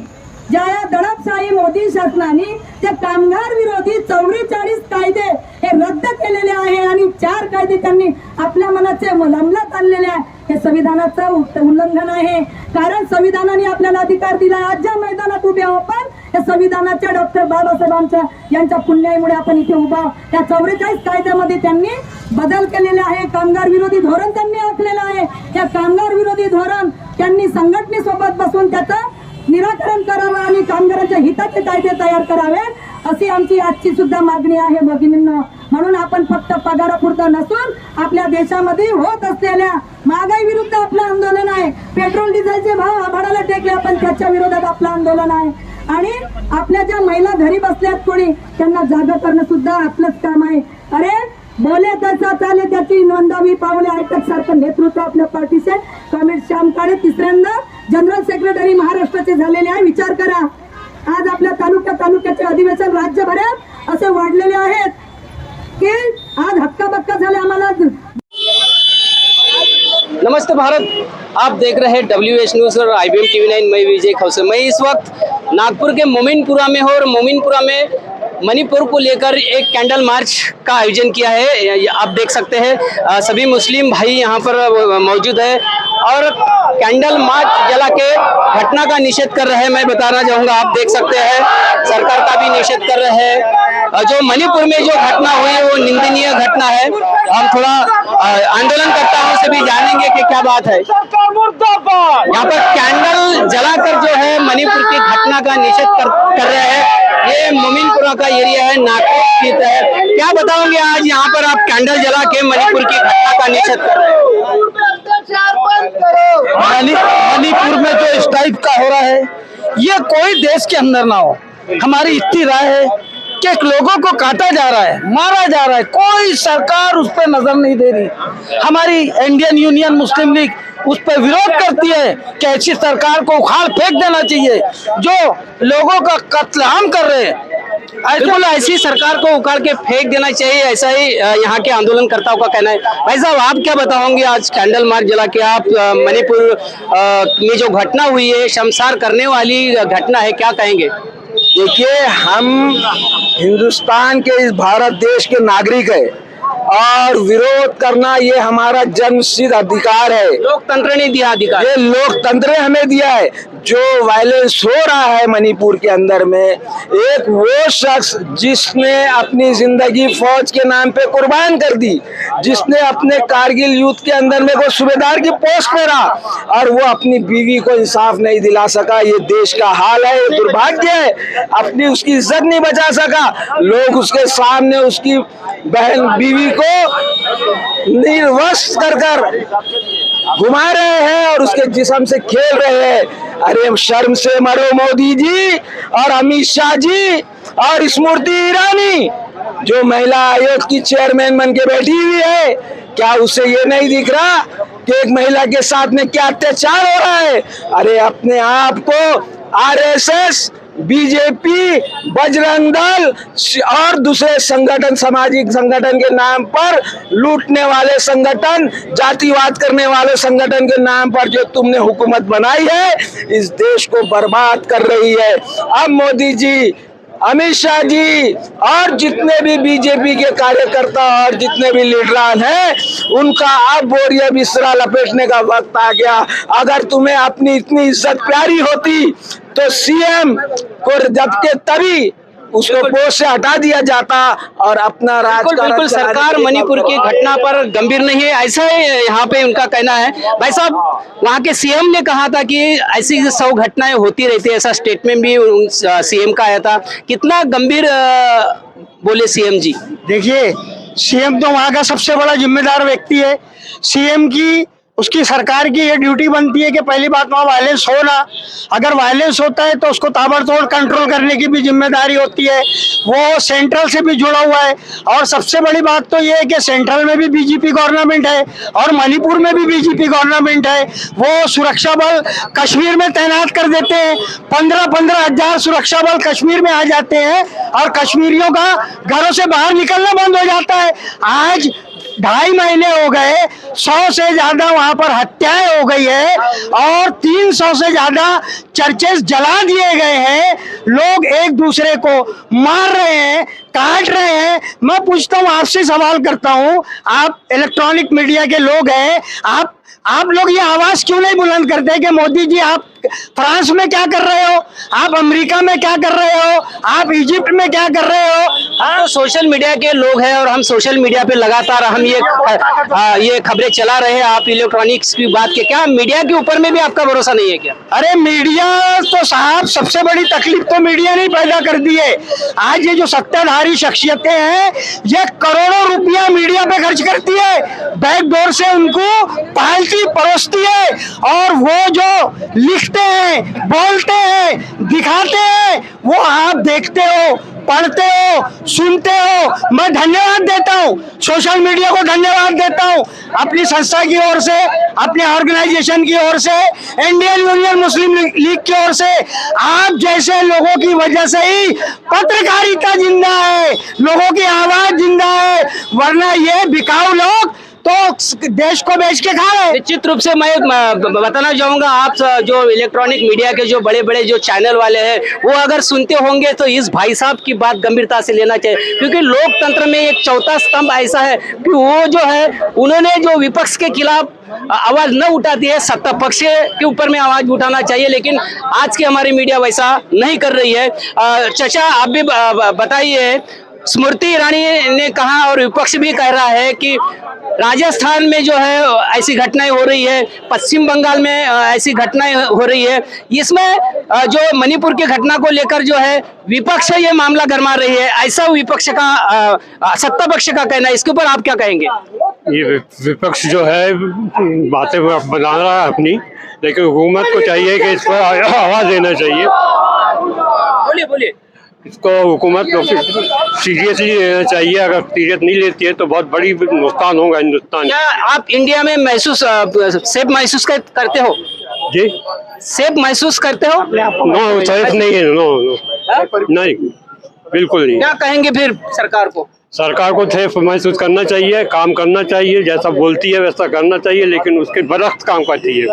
ज्या या दडपशाही मोदी शासनाने ते कामगार विरोधी 44 कायदे हे रद्द केलेले आहे आणि 4 कायदे त्यांनी आपल्या मनाचे अंमलात आणलेले आहे. हे संविधानाचं उल्लंघन आहे. कारण संविधानाने आपल्याला अधिकार दिला. आज ज्या मैदानात उभे आहोत आपण, हे संविधानाच्या डॉक्टर बाबासाहेब यांच्या पुण्याईमुळे आपण इथे उभा. त्या 44 कायद्यामध्ये त्यांनी बदल केलेले आहे. कामगार विरोधी धोरण त्यांनी आखलेलं आहे. त्या कामगार विरोधी धोरण त्यांनी संघटनेसोबत बसून त्याचं निराकरण करावं आणि कामगारांच्या हिताचे कायदे तयार करावे, अशी आमची आजची सुद्धा मागणी आहे भगिनींनो. म्हणून आपण फक्त पगारापुरतं नसून आपल्या देशामध्ये होत असलेल्या महागाई विरुद्ध आपलं आंदोलन आहे. पेट्रोल डिझेलचे भाव आभाळाला टेकले, आपण त्याच्या विरोधात आपलं आंदोलन आहे. आणि आपल्या ज्या महिला घरी बसल्यात कोणी, त्यांना जागा करणं सुद्धा आपलंच काम आहे. अरे बोले त्याचा चाले त्याची नोंदावी पावले आयटक सारखं नेतृत्व आपल्या पार्टीचे कॉम्रेड श्याम काळे तिसऱ्यांदा जनरल सेक्रेटरी महाराष्ट्राचे झालेले आहे. विचार करा, आज आपल्या तालुक्याचे अधिवेशन राज्यभरात असे वाढलेले आहेत की आज हक्काबक्का झाले आम्हाला. नमस्ते भारत, आप देख रहे हैं WH न्यूज़ और IBM TV9। मैं विजय खौसे। मैं इस वक्त नागपुर के मोमिनपुरा में हूँ और मोमिनपुरा में मणिपुर को लेकर एक कैंडल मार्च का आयोजन किया है। आप देख सकते हैं सभी मुस्लिम भाई यहाँ पर मौजूद है और कैंडल मार्च जला के घटना का निषेध कर रहे हैं। मैं बताना चाहूँगा, आप देख सकते हैं सरकार का भी निषेध कर रहे हैं। जो मणिपुर में जो घटना हुई है वो निंदनीय घटना है। हम थोड़ा आंदोलनकर्ताओं से भी जानेंगे कि क्या बात है। यहाँ पर कैंडल जलाकर जो है मणिपुर की घटना का निषेध कर रहे हैं। ये मोमिनपुरा का एरिया है, नागपुर स्थित है। क्या बताओगे आज यहाँ पर आप कैंडल जला के मणिपुर की घटना का निषेध कर रहे हैं? मणिपुर में जो स्ट्राइक का हो रहा है, ये कोई देश के अंदर ना हो। हमारी इतनी राय है कि लोगों को काटा जा रहा है, मारा जा रहा है, कोई सरकार उस पर नजर नहीं दे रही। हमारी इंडियन यूनियन मुस्लिम लीग उस पर विरोध करती है कि ऐसी सरकार को उखाड़ फेंक देना चाहिए जो लोगों का कत्लेआम कर रहे हैं। बिल्कुल ऐसी सरकार को उखाड़ के फेंक देना चाहिए, ऐसा ही यहाँ के आंदोलनकर्ताओं का कहना है। भाई साहब, आप क्या बताओगे? आज कैंडल मार्च जला के आप मणिपुर में जो घटना हुई है, शर्मसार करने वाली घटना है, क्या कहेंगे? देखिए, हम हिंदुस्तान के इस भारत देश के नागरिक है और विरोध करना ये हमारा जन्मसिद्ध अधिकार है। लोकतंत्र ने दिया अधिकार, ये लोकतंत्र ने हमें दिया है। जो वायलेंस हो रहा है मणिपुर के अंदर में, एक वो शख्स जिसने अपनी जिंदगी फौज के नाम पे कुर्बान कर दी, जिसने अपने कारगिल युद्ध के अंदर में वो सूबेदार की पोस्ट पे रहा और वो अपनी बीवी को इंसाफ नहीं दिला सका। ये देश का हाल है, ये दुर्भाग्य है। अपनी उसकी इज्जत नहीं बचा सका। लोग उसके सामने उसकी बहन बीवी को निर्वस्त्र कर कर घुमा रहे हैं और उसके जिस्म से खेल रहे हैं। अरे शर्म से मरो मोदी जी और अमित शाह जी और स्मृति ईरानी, जो महिला आयोग की चेयरमैन बन के बैठी हुई है। क्या उसे ये नहीं दिख रहा कि एक महिला के साथ में क्या अत्याचार हो रहा है? अरे अपने आप को आरएसएस, बीजेपी, बजरंग दल और दूसरे संगठन, सामाजिक संगठन के नाम पर लूटने वाले संगठन, जातिवाद करने वाले संगठन के नाम पर जो तुमने हुकूमत बनाई है, इस देश को बर्बाद कर रही है। अब मोदी जी, अमित शाह जी और जितने भी बीजेपी के कार्यकर्ता और जितने भी लीडरान हैं, उनका अब बोरिया बिस्तरा लपेटने का वक्त आ गया। अगर तुम्हें अपनी इतनी इज्जत प्यारी होती तो सीएम को जबकि तभी उसको पोस्ट से हटा दिया जाता और अपना राजकारण। बिल्कुल सरकार मणिपुर की घटना पर गंभीर नहीं है, ऐसा ही यहाँ पे उनका कहना है। भाई साहब, वहाँ के सीएम ने कहा था कि ऐसी 100 घटनाएं होती रहती है, ऐसा स्टेटमेंट भी सीएम का आया था। कितना गंभीर बोले सीएम जी? देखिए, सीएम तो वहाँ का सबसे बड़ा जिम्मेदार व्यक्ति है। सीएम की, उसकी सरकार की ये ड्यूटी बनती है कि पहली बात वहाँ वायलेंस हो ना, अगर वायलेंस होता है तो उसको ताबड़तोड़ कंट्रोल करने की भी जिम्मेदारी होती है। वो सेंट्रल से भी जुड़ा हुआ है और सबसे बड़ी बात तो ये है कि सेंट्रल में भी बीजेपी गवर्नमेंट है और मणिपुर में भी बीजेपी गवर्नमेंट है। वो सुरक्षा बल कश्मीर में तैनात कर देते हैं, 15-15 हजार सुरक्षा बल कश्मीर में आ जाते हैं और कश्मीरियों का घरों से बाहर निकलना बंद हो जाता है। आज 2.5 महीने हो गए, 100 से ज्यादा वहां पर हत्याएं हो गई है और 300 से ज्यादा चर्चेस जला दिए गए हैं। लोग एक दूसरे को मार रहे हैं, काट रहे हैं। मैं पूछता हूँ, आपसे सवाल करता हूँ, आप इलेक्ट्रॉनिक मीडिया के लोग हैं, आप लोग ये आवाज क्यों नहीं बुलंद करते कि मोदी जी आप फ्रांस में क्या कर रहे हो, आप अमेरिका में क्या कर रहे हो, आप इजिप्ट में क्या कर रहे हो? हम तो सोशल मीडिया के लोग हैं और हम सोशल मीडिया पे लगातार हम ये खबरें चला रहे हैं। आप इलेक्ट्रॉनिक्स की बात के, क्या मीडिया के ऊपर में भी आपका भरोसा नहीं है क्या? अरे मीडिया तो साहब, सबसे बड़ी तकलीफ तो मीडिया ने पैदा कर दी है। आज ये जो सत्ताधारी शख्सियतें हैं, ये करोड़ों रुपया मीडिया पे खर्च करती है, बैकडोर से उनको पालती परोसती है और वो जो लिखते हैं, बोलते हैं, दिखाते हैं, वो आप देखते हो, पढ़ते हो, सुनते हो। मैं धन्यवाद देता हूँ, सोशल मीडिया को धन्यवाद देता हूँ, अपनी संस्था की ओर से, अपने ऑर्गेनाइजेशन की ओर से, इंडियन यूनियन मुस्लिम लीग की ओर से। आप जैसे लोगों की वजह से ही पत्रकारिता जिंदा है, लोगों की आवाज जिंदा है, वरना ये बिकाऊ लोग तो देश को बेच के खा रहे। निश्चित रूप से मैं बताना चाहूंगा, आप जो इलेक्ट्रॉनिक मीडिया के जो बड़े बड़े जो चैनल वाले हैं, वो अगर सुनते होंगे तो इस भाई साहब की बात गंभीरता से लेना चाहिए, क्योंकि लोकतंत्र में एक चौथा स्तंभ ऐसा है कि वो जो है, उन्होंने जो विपक्ष के खिलाफ आवाज न उठाती है, सत्ता पक्ष के ऊपर में आवाज उठाना चाहिए, लेकिन आज की हमारी मीडिया वैसा नहीं कर रही है। चाचा, आप भी बताइए, स्मृति ईरानी ने कहा और विपक्ष भी कह रहा है कि राजस्थान में जो है ऐसी घटनाएं हो रही है, पश्चिम बंगाल में ऐसी घटनाएं हो रही है, इसमें जो मणिपुर की घटना को लेकर जो है विपक्ष ये मामला गरमा रही है, ऐसा विपक्ष का सत्ता पक्ष का कहना है। इसके ऊपर आप क्या कहेंगे? ये विपक्ष जो है बातें बना रहा है अपनी, लेकिन हुकूमत को चाहिए कि इस पर आवाज देना चाहिए। बोलिए। इसको हुकूमत को सीरियसली लेना चाहिए। अगर सीरियस नहीं लेती है तो बहुत बड़ी नुकसान होगा हिंदुस्तान। क्या आप इंडिया में सेफ महसूस करते हो जी? सेफ महसूस करते हो? नो, सेफ नहीं है। नो नहीं। बिल्कुल नहीं। क्या कहेंगे फिर सरकार को? सरकार को थे महसूस करना चाहिए, काम करना चाहिए, जैसा बोलती है वैसा करना चाहिए, लेकिन उसके बरख्त काम करती है।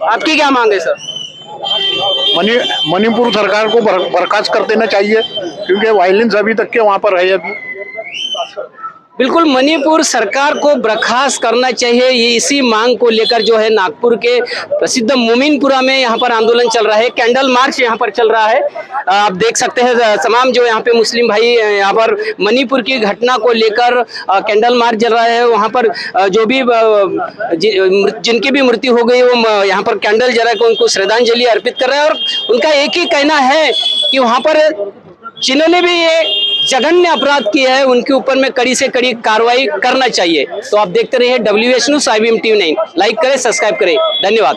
आपकी क्या मांग है सर? मणिपुर सरकार को बर्खास्त कर देना चाहिए, क्योंकि वायलेंस अभी तक के वहाँ पर है। अभी बिल्कुल मणिपुर सरकार को बर्खास्त करना चाहिए, ये इसी मांग को लेकर जो है नागपुर के प्रसिद्ध मोमिनपुरा में यहाँ पर आंदोलन चल रहा है, कैंडल मार्च यहाँ पर चल रहा है। आप देख सकते हैं तमाम जो यहाँ पे मुस्लिम भाई यहाँ पर मणिपुर की घटना को लेकर कैंडल मार्च चल रहा है। वहाँ पर जो भी जिनकी भी मृत्यु हो गई वो यहाँ पर कैंडल जला के उनको श्रद्धांजलि अर्पित कर रहे हैं। और उनका एक ही कहना है कि वहाँ पर जिन्होंने भी ये जघन्य अपराध किया है उनके ऊपर में कड़ी से कड़ी कार्रवाई करना चाहिए। तो आप देखते रहिए WH news IBM TV 9, like करें, सब्सक्राइब करें, धन्यवाद।